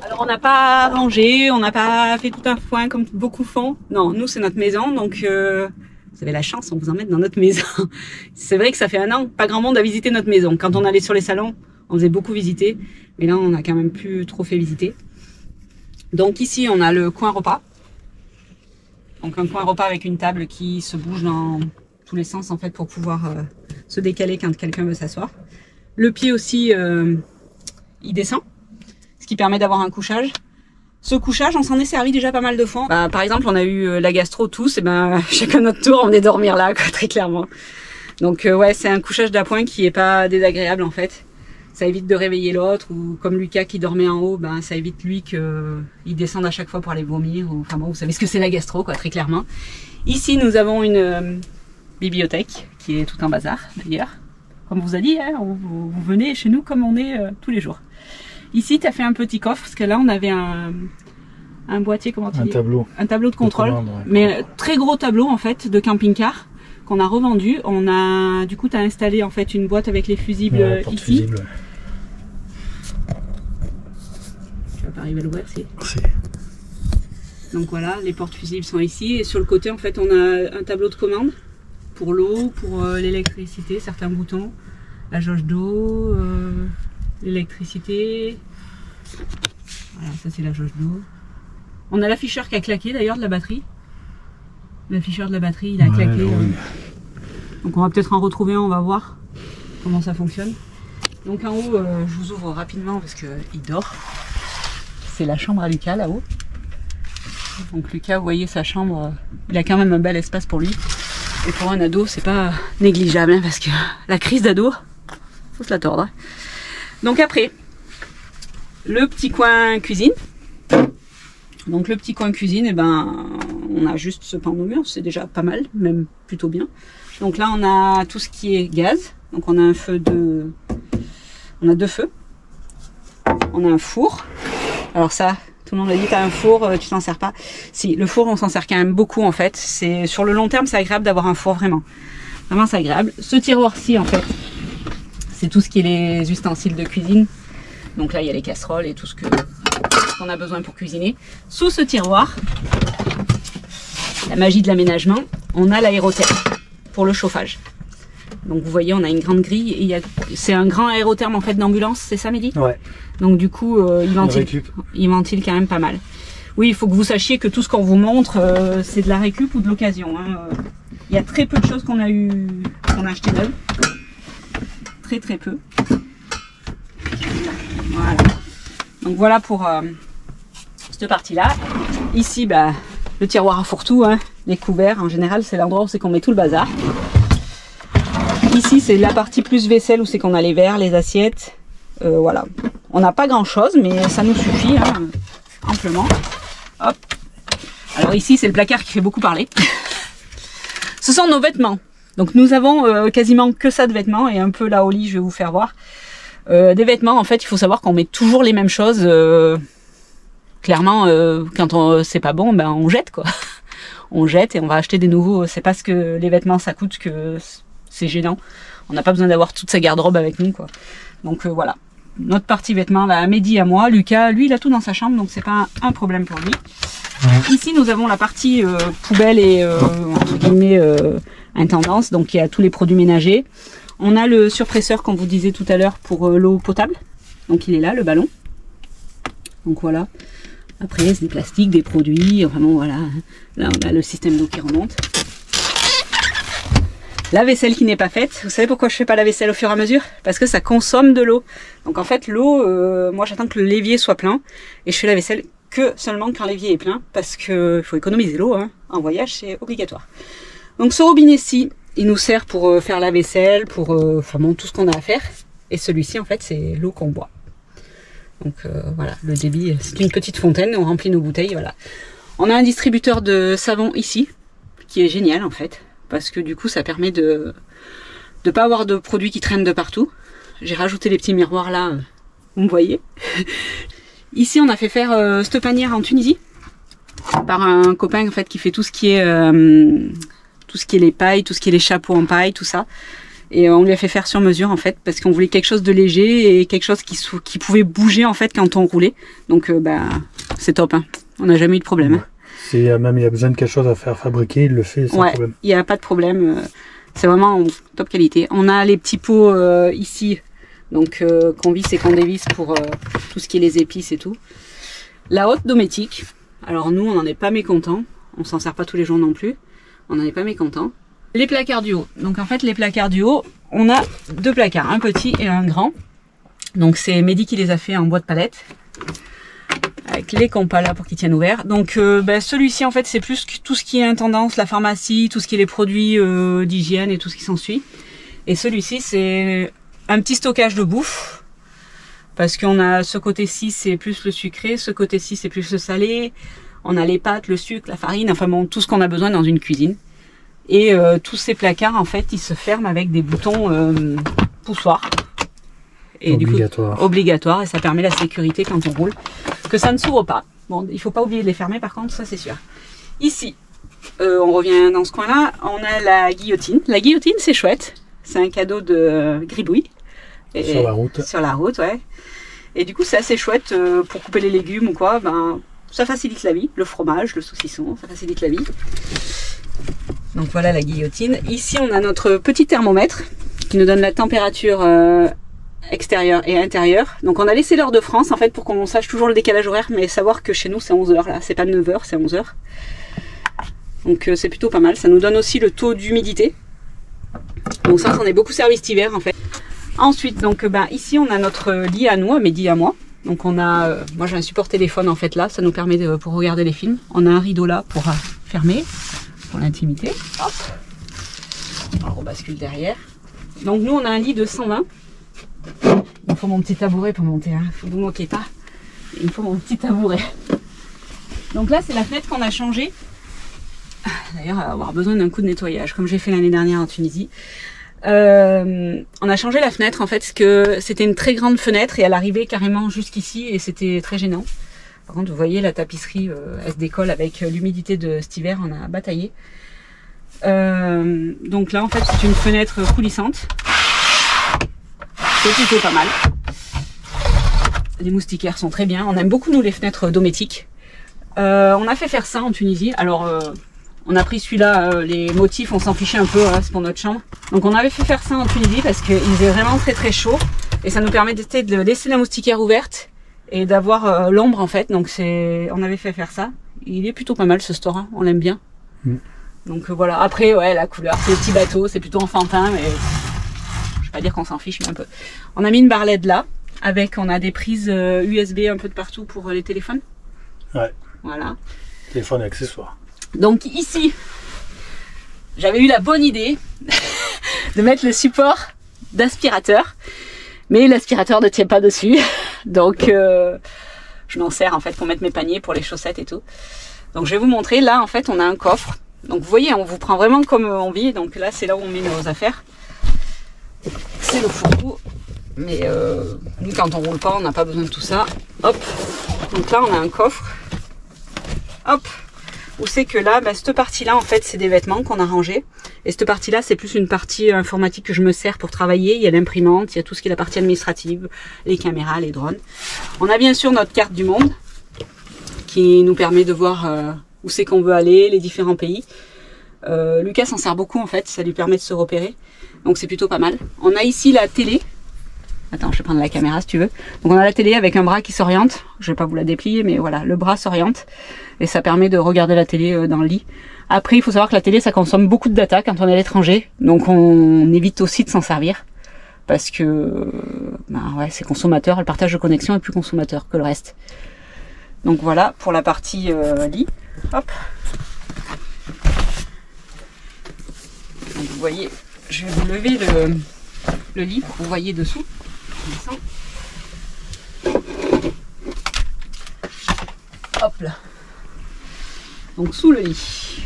Alors, on n'a pas rangé, on n'a pas fait tout un foin comme beaucoup font. Non, nous, c'est notre maison, donc vous avez la chance, on vous emmène dans notre maison. C'est vrai que ça fait un an, pas grand monde a visité notre maison. Quand on allait sur les salons, on faisait beaucoup visiter, mais là, on a quand même plus trop fait visiter. Donc ici, on a le coin repas. Donc un coin repas avec une table qui se bouge dans tous les sens en fait pour pouvoir se décaler quand quelqu'un veut s'asseoir. Le pied aussi, il descend, ce qui permet d'avoir un couchage. Ce couchage, on s'en est servi déjà pas mal de fois. Par exemple, on a eu la gastro tous, et chacun notre tour, on venait dormir là, quoi, très clairement. Donc ouais, c'est un couchage d'appoint qui est pas désagréable en fait. Ça évite de réveiller l'autre, ou comme Lucas qui dormait en haut, ça évite lui qu'il descende à chaque fois pour aller vomir. Ou, enfin bon, vous savez ce que c'est la gastro, quoi, très clairement. Ici, nous avons une bibliothèque qui est tout en bazar, d'ailleurs. Comme on vous a dit, hein, vous venez chez nous comme on est tous les jours. Ici, tu as fait un petit coffre, parce que là, on avait un boîtier, comment tu dis ? Un tableau de contrôle, commande, ouais. mais très gros tableau, en fait, de camping-car, qu'on a revendu. Du coup, tu as installé, en fait, une boîte avec les fusibles Ouais, ici. porte-fusible. Tu vas pas arriver à l'ouvrir, si. Si. Donc voilà, les portes fusibles sont ici. Et sur le côté, en fait, on a un tableau de commande pour l'eau, pour l'électricité, certains boutons, la jauge d'eau, l'électricité. Voilà, ça c'est la jauge d'eau. On a l'afficheur qui a claqué d'ailleurs de la batterie. L'afficheur de la batterie, il a claqué. Oui. Donc on va peut-être en retrouver un, on va voir comment ça fonctionne. Donc en haut, je vous ouvre rapidement parce qu'il dort. C'est la chambre à Lucas là-haut. Donc Lucas, vous voyez sa chambre, il a quand même un bel espace pour lui. Et pour un ado, c'est pas négligeable hein, parce que la crise d'ado, faut se la tordre. Hein. Donc après, le petit coin cuisine. Donc le petit coin cuisine, eh ben, on a juste ce pan au mur, c'est déjà pas mal, même plutôt bien. Donc là, on a tout ce qui est gaz. Donc on a un feu de... On a 2 feux. On a un four. Alors ça, tout le monde a dit, t'as un four, tu t'en sers pas. Si, le four, on s'en sert quand même beaucoup en fait. C'est sur le long terme, c'est agréable d'avoir un four, vraiment. Vraiment, c'est agréable. Ce tiroir-ci, en fait, c'est tout ce qui est les ustensiles de cuisine. Donc là, il y a les casseroles et tout ce qu'on a besoin pour cuisiner. Sous ce tiroir, la magie de l'aménagement, on a l'aérotherme pour le chauffage. Donc vous voyez, on a une grande grille et c'est un grand aérotherme en fait d'ambulance, c'est ça Mehdi? Ouais. Donc du coup, il ventile quand même pas mal. Oui, il faut que vous sachiez que tout ce qu'on vous montre, c'est de la récup ou de l'occasion. Hein. Il y a très peu de choses qu'on a acheté neuves. Très très peu. Voilà. Donc voilà pour cette partie-là. Ici, bah, le tiroir à fourre-tout, hein. Les couverts, en général, c'est l'endroit où c'est qu'on met tout le bazar. Ici, c'est la partie plus vaisselle où c'est qu'on a les verres, les assiettes. Voilà. On n'a pas grand-chose, mais ça nous suffit, hein, amplement. Hop. Alors ici, c'est le placard qui fait beaucoup parler. Ce sont nos vêtements. Donc nous avons quasiment que ça de vêtements et un peu là au lit, je vais vous faire voir. Des vêtements, en fait, il faut savoir qu'on met toujours les mêmes choses. Clairement, quand c'est pas bon, ben on jette quoi. On jette et on va acheter des nouveaux. C'est parce que les vêtements ça coûte que c'est gênant. On n'a pas besoin d'avoir toute sa garde-robe avec nous quoi. Donc voilà. Notre partie vêtements, là, Mehdi à moi, Lucas, lui il a tout dans sa chambre, donc c'est pas un problème pour lui. Ici nous avons la partie poubelle et entre guillemets intendance, donc il y a tous les produits ménagers. On a le surpresseur comme vous disait tout à l'heure pour l'eau potable, donc il est là, le ballon. Donc voilà. Après c'est des plastiques, des produits, vraiment voilà. Là on a le système d'eau qui remonte. La vaisselle qui n'est pas faite. Vous savez pourquoi je fais pas la vaisselle au fur et à mesure? Parce que ça consomme de l'eau. Donc en fait l'eau, moi j'attends que le l'évier soit plein et je fais la vaisselle que seulement quand l'évier est plein parce que faut économiser l'eau. Hein. En voyage c'est obligatoire. Donc ce robinet-ci, il nous sert pour faire la vaisselle, pour enfin bon, tout ce qu'on a à faire. Et celui-ci en fait c'est l'eau qu'on boit. Donc voilà, le débit c'est une petite fontaine, on remplit nos bouteilles, voilà. On a un distributeur de savon ici qui est génial en fait. Parce que du coup ça permet de pas avoir de produits qui traînent de partout. J'ai rajouté les petits miroirs là, vous me voyez. Ici on a fait faire cette panière en Tunisie par un copain en fait qui fait tout ce qui est les pailles, tout ce qui est les chapeaux en paille, tout ça. Et on lui a fait faire sur mesure en fait parce qu'on voulait quelque chose de léger et quelque chose qui pouvait bouger en fait quand on roulait. Donc bah c'est top, hein. On n'a jamais eu de problème. Hein. Si même il y a besoin de quelque chose à faire fabriquer, il le fait sans problème. Il n'y a pas de problème. C'est vraiment en top qualité. On a les petits pots ici, donc qu'on visse et qu'on dévisse pour tout ce qui est les épices et tout. La haute dométique. Alors nous, on n'en est pas mécontents. On s'en sert pas tous les jours non plus. On n'en est pas mécontents. Les placards du haut. Donc en fait, les placards du haut, on a 2 placards, un petit et un grand. Donc c'est Mehdi qui les a fait en bois de palette. Avec les compas là pour qu'ils tiennent ouverts. Donc celui-ci en fait c'est plus tout ce qui est intendance, la pharmacie, tout ce qui est les produits d'hygiène et tout ce qui s'ensuit. Et celui-ci c'est un petit stockage de bouffe. Parce qu'on a ce côté-ci c'est plus le sucré, ce côté-ci c'est plus le salé. On a les pâtes, le sucre, la farine, enfin bon tout ce qu'on a besoin dans une cuisine. Et tous ces placards en fait ils se ferment avec des boutons poussoirs. Et obligatoire. Du coup, obligatoire, et ça permet la sécurité quand on roule. Que ça ne s'ouvre pas. Bon, il faut pas oublier de les fermer par contre, ça c'est sûr. Ici, on revient dans ce coin-là, on a la guillotine. La guillotine, c'est chouette. C'est un cadeau de Gribouille. Et sur la route. Sur la route, ouais. Et du coup, c'est assez chouette pour couper les légumes ou quoi. Ben, ça facilite la vie. Le fromage, le saucisson, ça facilite la vie. Donc voilà la guillotine. Ici, on a notre petit thermomètre qui nous donne la température extérieur et intérieur. Donc on a laissé l'heure de France en fait pour qu'on sache toujours le décalage horaire, mais savoir que chez nous c'est 11h là, c'est pas 9h, c'est 11h. Donc c'est plutôt pas mal. Ça nous donne aussi le taux d'humidité. Donc ça s'en est beaucoup servi cet hiver en fait. Ensuite, donc ici on a notre lit à nous, à Mehdi et à moi. Donc on a, moi j'ai un support téléphone en fait là, ça nous permet pour regarder les films. On a un rideau là pour fermer, pour l'intimité. Hop. Alors on bascule derrière. Donc nous on a un lit de 120. Il me faut mon petit tabouret pour monter, hein. Faut vous moquer pas. Il me faut mon petit tabouret. Donc là c'est la fenêtre qu'on a changée. D'ailleurs elle va avoir besoin d'un coup de nettoyage, comme j'ai fait l'année dernière en Tunisie. On a changé la fenêtre en fait parce que c'était une très grande fenêtre et elle arrivait carrément jusqu'ici et c'était très gênant. Par contre vous voyez la tapisserie elle se décolle avec l'humidité de cet hiver, on a bataillé. Donc là en fait c'est une fenêtre coulissante. C'est plutôt pas mal. Les moustiquaires sont très bien. On aime beaucoup nous les fenêtres dométiques. On a fait faire ça en Tunisie. Alors on a pris celui-là, les motifs, on s'en fichait un peu, c'est pour notre chambre. Donc on avait fait faire ça en Tunisie parce qu'il faisait vraiment très très chaud. Et ça nous permet de laisser la moustiquaire ouverte et d'avoir l'ombre en fait. Donc on avait fait faire ça. Il est plutôt pas mal ce store, hein. On l'aime bien. Donc voilà, après ouais la couleur, c'est le petit bateau, c'est plutôt enfantin, mais je vais pas dire qu'on s'en fiche, mais un peu. On a mis une barre LED là, on a des prises USB un peu de partout pour les téléphones. Ouais. Voilà. Téléphone et accessoires. Donc ici, j'avais eu la bonne idée de mettre le support d'aspirateur, mais l'aspirateur ne tient pas dessus, donc je m'en sers en fait pour mettre mes paniers, pour les chaussettes et tout. Donc je vais vous montrer, là en fait on a un coffre, donc vous voyez on vous prend vraiment comme on vit, donc là c'est là où on met nos affaires, c'est le fourre-tout, mais nous quand on roule pas on n'a pas besoin de tout ça, hop, donc là on a un coffre, hop, où c'est que là, cette partie-là, en fait, c'est des vêtements qu'on a rangés. Et cette partie-là, c'est plus une partie informatique que je me sers pour travailler. Il y a l'imprimante, il y a tout ce qui est la partie administrative, les caméras, les drones. On a bien sûr notre carte du monde, qui nous permet de voir où c'est qu'on veut aller, les différents pays. Lucas s'en sert beaucoup, en fait, ça lui permet de se repérer. Donc c'est plutôt pas mal. On a ici la télé. Attends, je vais prendre la caméra si tu veux. Donc on a la télé avec un bras qui s'oriente. Je vais pas vous la déplier, mais voilà, le bras s'oriente. Et ça permet de regarder la télé dans le lit. Après, il faut savoir que la télé, ça consomme beaucoup de data quand on est à l'étranger. Donc on évite aussi de s'en servir. Parce que ouais, c'est consommateur. Le partage de connexion est plus consommateur que le reste. Donc voilà, pour la partie lit. Hop. Donc, vous voyez, je vais vous lever le lit pour que vous voyez dessous. Hop là. Donc sous le lit.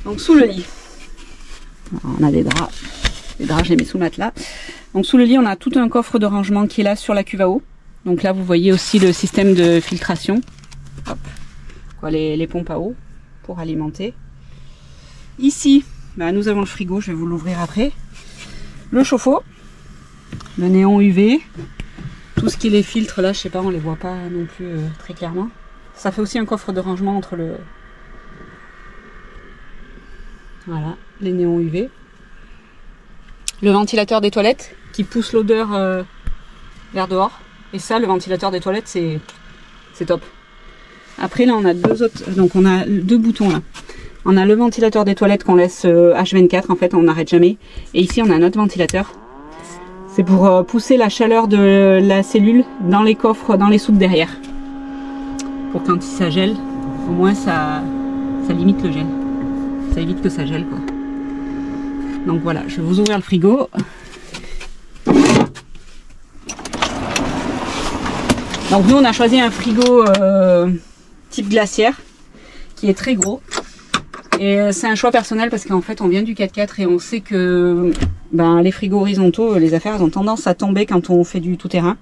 Donc sous le lit. Alors, on a des draps. Les draps, je les mets sous le matelas. Donc sous le lit, on a tout un coffre de rangement qui est là sur la cuve à eau. Donc là, vous voyez aussi le système de filtration. Hop. Quoi, les pompes à eau pour alimenter. Ici, nous avons le frigo, je vais vous l'ouvrir après. Le chauffe-eau, le néon UV, tout ce qui est les filtres là, je sais pas, on les voit pas non plus très clairement. Ça fait aussi un coffre de rangement entre le... Voilà, les néons UV. Le ventilateur des toilettes qui pousse l'odeur vers dehors. Et ça, le ventilateur des toilettes, c'est top. Après là, on a deux autres, donc on a deux boutons là. On a le ventilateur des toilettes qu'on laisse H24, en fait, on n'arrête jamais. Et ici, on a un autre ventilateur. C'est pour pousser la chaleur de la cellule dans les coffres, dans les soutes derrière. Pour quand ça gèle, au moins ça limite le gel. Ça évite que ça gèle, quoi. Donc voilà, je vais vous ouvrir le frigo. Donc nous, on a choisi un frigo type glacière, qui est très gros. Et c'est un choix personnel parce qu'en fait on vient du 4x4 et on sait que les frigos horizontaux, les affaires elles ont tendance à tomber quand on fait du tout-terrain.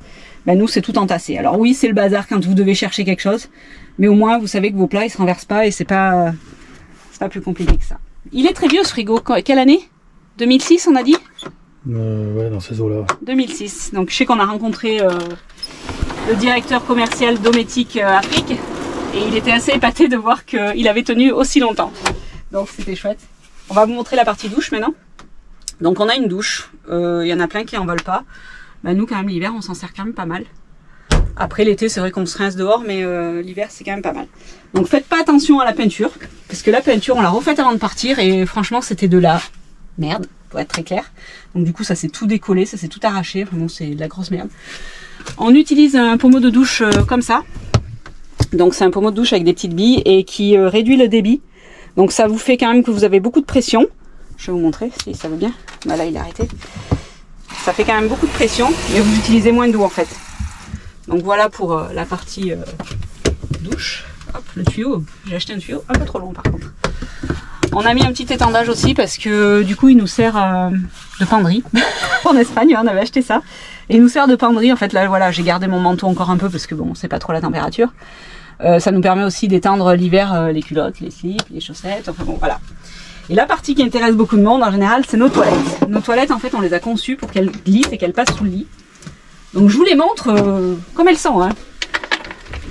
Nous c'est tout entassé. Alors oui c'est le bazar quand vous devez chercher quelque chose, mais au moins vous savez que vos plats ils se renversent pas et c'est pas plus compliqué que ça. Il est très vieux ce frigo. Quelle année? 2006 on a dit? Ouais, dans ces eaux-là. 2006. Donc je sais qu'on a rencontré le directeur commercial Dométique Afrique et il était assez épaté de voir qu'il avait tenu aussi longtemps. Donc c'était chouette. On va vous montrer la partie douche maintenant. Donc on a une douche. Il y en a plein qui en veulent pas. Nous quand même l'hiver on s'en sert quand même pas mal. Après l'été, c'est vrai qu'on se rince dehors, mais l'hiver, c'est quand même pas mal. Donc faites pas attention à la peinture, parce que la peinture, on l'a refaite avant de partir, et franchement, c'était de la merde, pour être très clair. Donc du coup, ça s'est tout décollé, ça s'est tout arraché, vraiment, c'est de la grosse merde. On utilise un pommeau de douche comme ça. Donc c'est un pommeau de douche avec des petites billes, et qui réduit le débit. Donc ça vous fait quand même que vous avez beaucoup de pression. Je vais vous montrer si ça veut bien. Bah là, il est arrêté. Ça fait quand même beaucoup de pression, mais vous utilisez moins d'eau en fait. Donc voilà pour la partie douche. Hop, le tuyau. J'ai acheté un tuyau un peu trop long par contre. On a mis un petit étendage aussi parce que du coup il nous sert de penderie. En Espagne, on avait acheté ça. Et il nous sert de penderie. En fait là voilà, j'ai gardé mon manteau encore un peu parce que bon, c'est pas trop la température. Ça nous permet aussi d'étendre l'hiver les culottes, les slips, les chaussettes. Enfin bon voilà. Et la partie qui intéresse beaucoup de monde en général, c'est nos toilettes. Nos toilettes, en fait, on les a conçues pour qu'elles glissent et qu'elles passent sous le lit. Donc je vous les montre comme elles sont. Hein.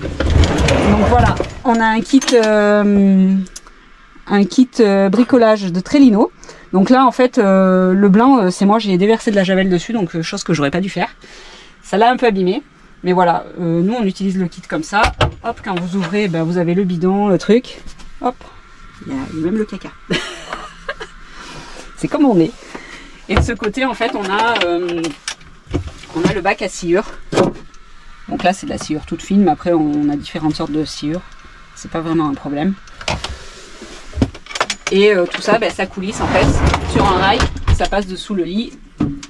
Donc voilà, on a un kit bricolage de Trellino. Donc là, en fait, le blanc, c'est moi, j'ai déversé de la javel dessus, donc chose que j'aurais pas dû faire. Ça l'a un peu abîmé. Mais voilà, nous, on utilise le kit comme ça. Hop, quand vous ouvrez, ben, vous avez le bidon, le truc. Hop, il y a même le caca. C'est comme on est. Et de ce côté, en fait, on a le bac à sciure. Donc là, c'est de la sciure toute fine, mais après, on a différentes sortes de sciure. C'est pas vraiment un problème. Et tout ça, ben, ça coulisse en fait sur un rail. Ça passe dessous le lit.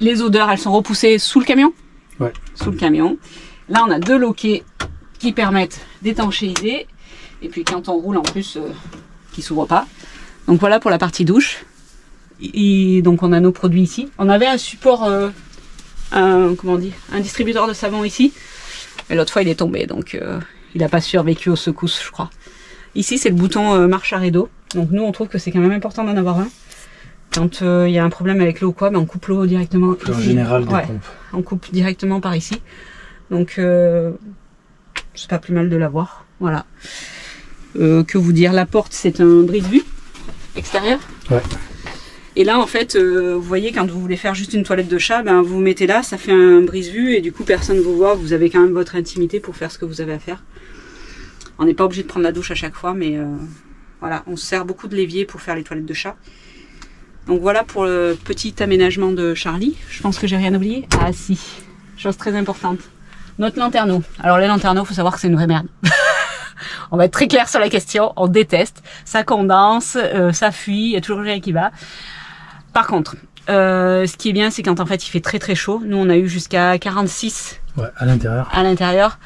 Les odeurs, elles sont repoussées sous le camion. Ouais. Sous le camion. Là, on a 2 loquets qui permettent d'étanchéiser. Et puis quand on roule en plus, qui s'ouvre pas. Donc voilà pour la partie douche. Et donc on a nos produits ici. On avait un support, un distributeur de savon ici. Et l'autre fois il est tombé, donc il n'a pas survécu aux secousses, je crois. Ici c'est le bouton marche arrêt d'eau. Donc nous on trouve que c'est quand même important d'en avoir un. Quand il y a un problème avec l'eau ou quoi, ben, on coupe l'eau directement. En général des ouais, pompes. on coupe directement par ici. Donc c'est pas plus mal de l'avoir. Voilà. Que vous dire, la porte c'est un brise-vue extérieur. Ouais. Et là en fait, vous voyez quand vous voulez faire juste une toilette de chat, ben, vous vous mettez là, ça fait un brise-vue et du coup personne ne vous voit, vous avez quand même votre intimité pour faire ce que vous avez à faire. On n'est pas obligé de prendre la douche à chaque fois, mais voilà, on se sert beaucoup de l'évier pour faire les toilettes de chat. Donc voilà pour le petit aménagement de Charlie. Je pense que j'ai rien oublié. Ah si, chose très importante. Notre lanterneau. Alors les lanterneaux, faut savoir que c'est une vraie merde. On va être très clair sur la question, on déteste. Ça condense, ça fuit, il y a toujours rien qui va. Par contre, ce qui est bien, c'est quand en fait il fait très très chaud. Nous on a eu jusqu'à 46 ouais, à l'intérieur. À l'intérieur.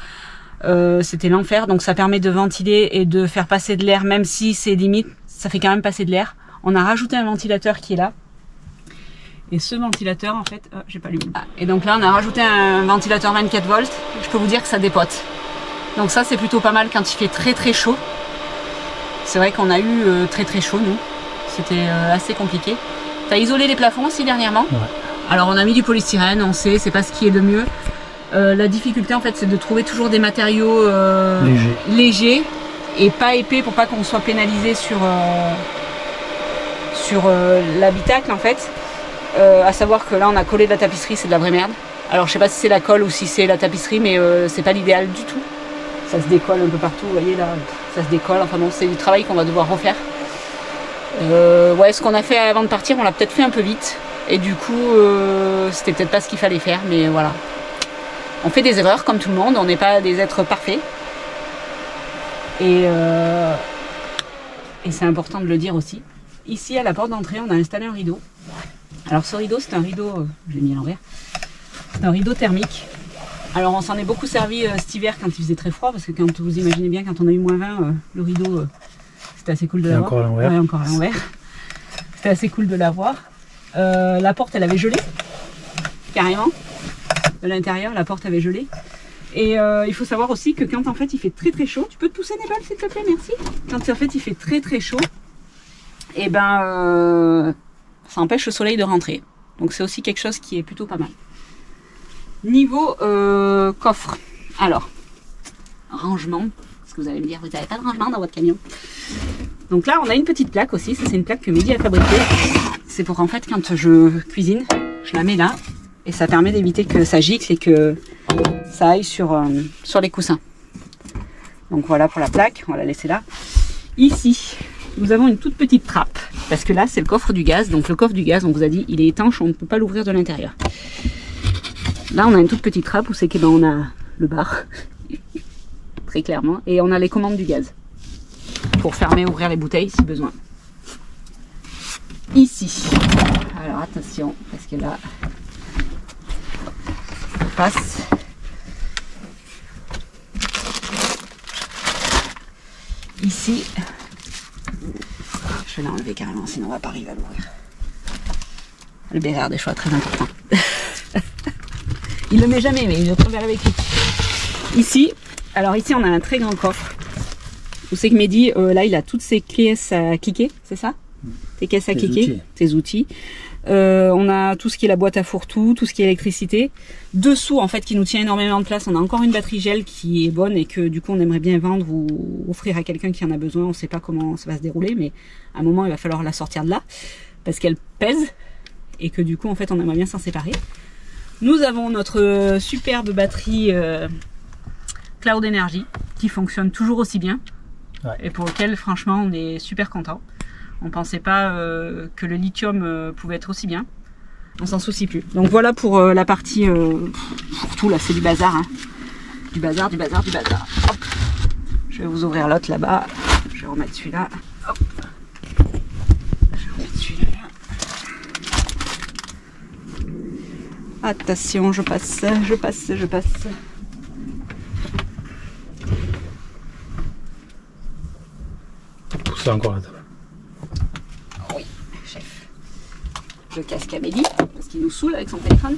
C'était l'enfer, donc ça permet de ventiler et de faire passer de l'air, même si c'est limite, ça fait quand même passer de l'air. On a rajouté un ventilateur qui est là. Et ce ventilateur, en fait, j'ai pas lu. Et donc là, on a rajouté un ventilateur 24 volts. Je peux vous dire que ça dépote. Donc ça, c'est plutôt pas mal quand il fait très très chaud. C'est vrai qu'on a eu très très chaud, nous. C'était assez compliqué. T'as isolé les plafonds aussi dernièrement. Ouais. Alors on a mis du polystyrène, on sait, c'est pas ce qui est le mieux. La difficulté, en fait, c'est de trouver toujours des matériaux légers et pas épais pour pas qu'on soit pénalisé sur l'habitacle, en fait. À savoir que là on a collé de la tapisserie, c'est de la vraie merde. Alors je sais pas si c'est la colle ou si c'est la tapisserie, mais c'est pas l'idéal du tout. Ça se décolle un peu partout, vous voyez là, ça se décolle, enfin bon, c'est du travail qu'on va devoir refaire. Ouais, ce qu'on a fait avant de partir, on l'a peut-être fait un peu vite. Et du coup, c'était peut-être pas ce qu'il fallait faire, mais voilà. On fait des erreurs comme tout le monde, on n'est pas des êtres parfaits. Et c'est important de le dire aussi. Ici, à la porte d'entrée, on a installé un rideau. Alors ce rideau, c'est un rideau, je l'ai mis à l'envers, c'est un rideau thermique. Alors on s'en est beaucoup servi cet hiver quand il faisait très froid, parce que quand vous imaginez bien, quand on a eu -20, le rideau, c'était assez cool de l'avoir. Encore à l'envers. Ouais, encore à l'envers. C'était assez cool de l'avoir. La porte, elle avait gelé, carrément. De l'intérieur, la porte avait gelé. Et il faut savoir aussi que quand en fait il fait très très chaud, tu peux te pousser Nébal s'il te plaît, merci. Quand en fait il fait très très chaud, et ben ça empêche le soleil de rentrer. Donc c'est aussi quelque chose qui est plutôt pas mal. Niveau coffre. Alors, rangement. Parce que vous allez me dire, vous n'avez pas de rangement dans votre camion. Donc là, on a une petite plaque aussi. Ça, c'est une plaque que Mehdi a fabriquée. C'est pour en fait, quand je cuisine, je la mets là. Et ça permet d'éviter que ça gicle et que ça aille sur les coussins. Donc voilà pour la plaque, on va la laisser là. Ici, nous avons une toute petite trappe, parce que là c'est le coffre du gaz. Donc le coffre du gaz, on vous a dit, il est étanche, on ne peut pas l'ouvrir de l'intérieur. Là on a une toute petite trappe où c'est que on a le bar, très clairement, et on a les commandes du gaz pour fermer et ouvrir les bouteilles si besoin. Ici, alors attention, parce que là, on passe. Ici, je vais l'enlever carrément, sinon on va pas arriver à l'ouvrir. Le BR, des choix très importants. Il le met jamais, mais il le préfère avec lui. Ici, alors ici on a un très grand coffre. Vous savez que Mehdi, là il a toutes ses caisses à cliquer, c'est ça? Tes caisses à cliquer, tes outils. On a tout ce qui est la boîte à fourre-tout, tout ce qui est électricité. Dessous, en fait, qui nous tient énormément de place, on a encore une batterie gel qui est bonne et que du coup on aimerait bien vendre ou offrir à quelqu'un qui en a besoin. On ne sait pas comment ça va se dérouler, mais à un moment il va falloir la sortir de là parce qu'elle pèse et que du coup en fait on aimerait bien s'en séparer. Nous avons notre superbe batterie Cloud Energy qui fonctionne toujours aussi bien et pour lequel franchement on est super content. On pensait pas que le lithium pouvait être aussi bien. On s'en soucie plus. Donc voilà pour la partie pour tout là, c'est du bazar. Hein. Du bazar, du bazar, du bazar. Hop. Je vais vous ouvrir l'autre là-bas. Je vais remettre celui-là. Hop. Je vais remettre celui-là. Attention, je passe. Poussez encore là. Oui, chef. Le casque à Mehdi, parce qu'il nous saoule avec son téléphone.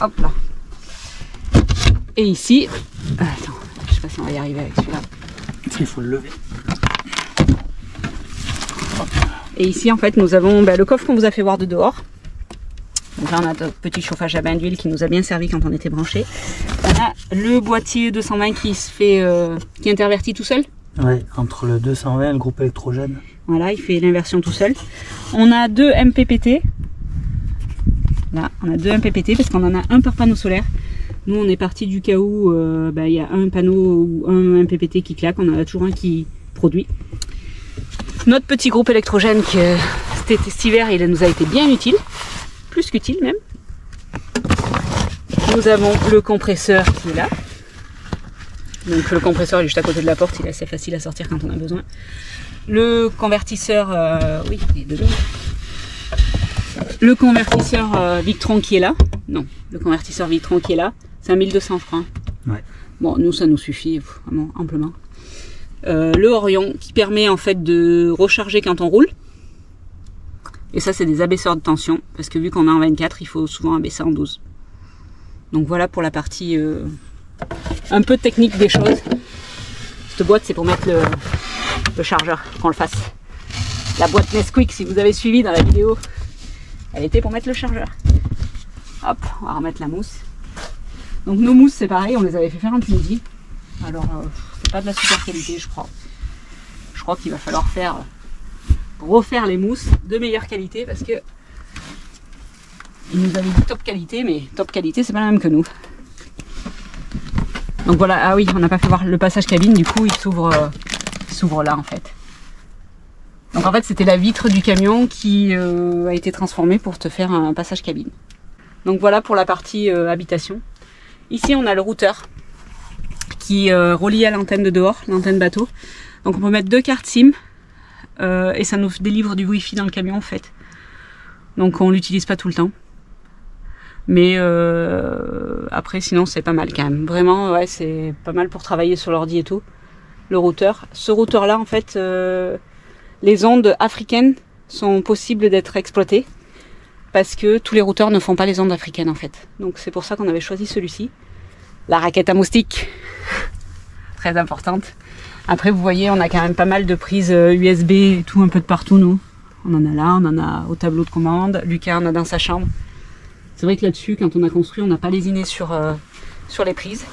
Hop là. Et ici, attends, je sais pas si on va y arriver avec celui-là. Il faut le lever. Et ici, en fait, nous avons le coffre qu'on vous a fait voir de dehors. Donc là, on a notre petit chauffage à bain d'huile qui nous a bien servi quand on était branché. On a le boîtier 220 qui se fait, qui intervertit tout seul. Ouais, entre le 220 et le groupe électrogène. Voilà, il fait l'inversion tout seul. On a 2 MPPT. Là, on a 2 MPPT parce qu'on en a un par panneau solaire. Nous, on est parti du cas où il y a un panneau ou un MPPT qui claque. On en a toujours un qui produit. Notre petit groupe électrogène qui cet hiver, il nous a été bien utile. Plus qu'utile même. Nous avons le compresseur qui est là. Donc le compresseur est juste à côté de la porte, il est assez facile à sortir quand on a besoin. Le convertisseur, oui, il est dedans. Le convertisseur Victron qui est là. Non, le convertisseur Victron qui est là. C'est un 1200 je crois. Ouais. Bon, nous ça nous suffit vraiment amplement. Le Orion qui permet en fait de recharger quand on roule. Et ça c'est des abaisseurs de tension. Parce que vu qu'on est en 24, il faut souvent abaisser en 12. Donc voilà pour la partie un peu technique des choses. Cette boîte c'est pour mettre le chargeur, qu'on le fasse. La boîte Nesquik, si vous avez suivi dans la vidéo, elle était pour mettre le chargeur. Hop, on va remettre la mousse. Donc nos mousses c'est pareil, on les avait fait faire en Tunisie. Alors c'est pas de la super qualité je crois. Je crois qu'il va falloir refaire les mousses de meilleure qualité parce que ils nous avaient dit top qualité, mais top qualité c'est pas la même que nous. Donc voilà, ah oui, on n'a pas fait voir le passage cabine, du coup il s'ouvre là en fait. Donc en fait c'était la vitre du camion qui a été transformée pour te faire un passage cabine. Donc voilà pour la partie habitation. Ici on a le routeur qui relie à l'antenne de dehors, l'antenne bateau. Donc on peut mettre 2 cartes SIM et ça nous délivre du Wi-Fi dans le camion en fait. Donc on l'utilise pas tout le temps. Mais après sinon c'est pas mal quand même. Vraiment ouais, c'est pas mal pour travailler sur l'ordi et tout. Le routeur. Ce routeur là en fait, les ondes africaines sont possibles d'être exploitées. Parce que tous les routeurs ne font pas les ondes africaines en fait. Donc c'est pour ça qu'on avait choisi celui-ci. La raquette à moustiques. Très importante. Après vous voyez on a quand même pas mal de prises USB et tout un peu de partout nous. On en a là, on en a au tableau de commande. Lucas en a dans sa chambre. C'est vrai que là-dessus, quand on a construit, on n'a pas lésiné sur les prises.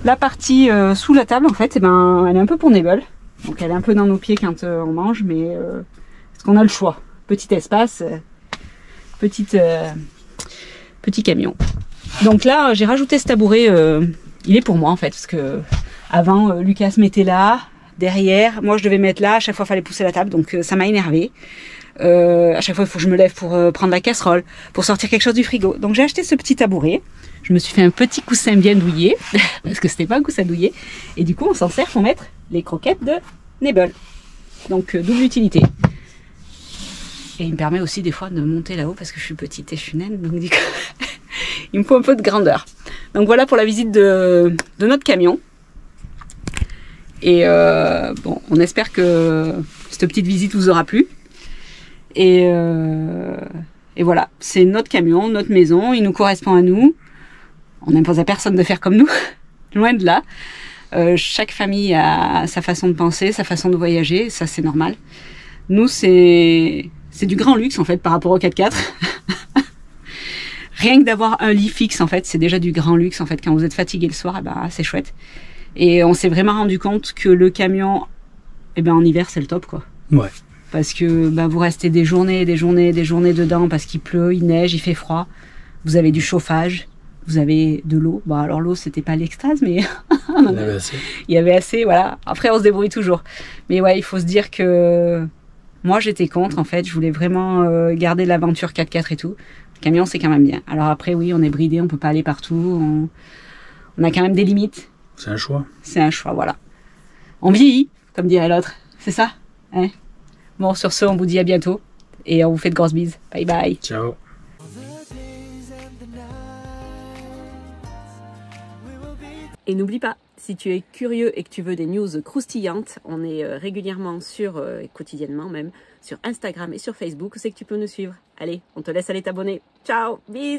La partie sous la table, en fait, elle est un peu pour Nebel. Donc elle est un peu dans nos pieds quand on mange, mais parce qu'on a le choix. Petit espace, petite petit camion. Donc là, j'ai rajouté ce tabouret, il est pour moi en fait, parce que avant, Lucas se mettait là, derrière, moi je devais mettre là, à chaque fois il fallait pousser la table, donc ça m'a énervé. À chaque fois il faut que je me lève pour prendre la casserole, pour sortir quelque chose du frigo. Donc j'ai acheté ce petit tabouret, je me suis fait un petit coussin bien douillet, parce que c'était pas un coussin douillet, et du coup on s'en sert pour mettre les croquettes de Nebel. Donc double utilité. Et il me permet aussi des fois de monter là-haut parce que je suis petite et je suis naine, donc du coup, il me faut un peu de grandeur. Donc voilà pour la visite de notre camion. Et bon, on espère que cette petite visite vous aura plu. Et voilà, c'est notre camion, notre maison, il nous correspond à nous. On n'impose à personne de faire comme nous, loin de là. Chaque famille a sa façon de penser, sa façon de voyager, ça c'est normal. Nous, c'est du grand luxe en fait par rapport au 4x4. Rien que d'avoir un lit fixe en fait, c'est déjà du grand luxe en fait. Quand vous êtes fatigué le soir, c'est chouette. Et on s'est vraiment rendu compte que le camion, en hiver c'est le top quoi. Ouais. Parce que vous restez des journées dedans parce qu'il pleut, il neige, il fait froid. Vous avez du chauffage, vous avez de l'eau. Bon alors l'eau c'était pas l'extase mais il y avait assez, voilà. Après on se débrouille toujours. Mais ouais, il faut se dire que moi j'étais contre en fait, je voulais vraiment garder l'aventure 4x4 et tout. Le camion c'est quand même bien. Alors après oui, on est bridé, on peut pas aller partout, on a quand même des limites. C'est un choix. C'est un choix, voilà. On vieillit, comme dirait l'autre, c'est ça hein. Bon, sur ce, on vous dit à bientôt et on vous fait de grosses bises. Bye bye. Ciao. Et n'oublie pas, si tu es curieux et que tu veux des news croustillantes, on est régulièrement quotidiennement même, sur Instagram et sur Facebook, c'est que tu peux nous suivre. Allez, on te laisse aller t'abonner. Ciao, bisous.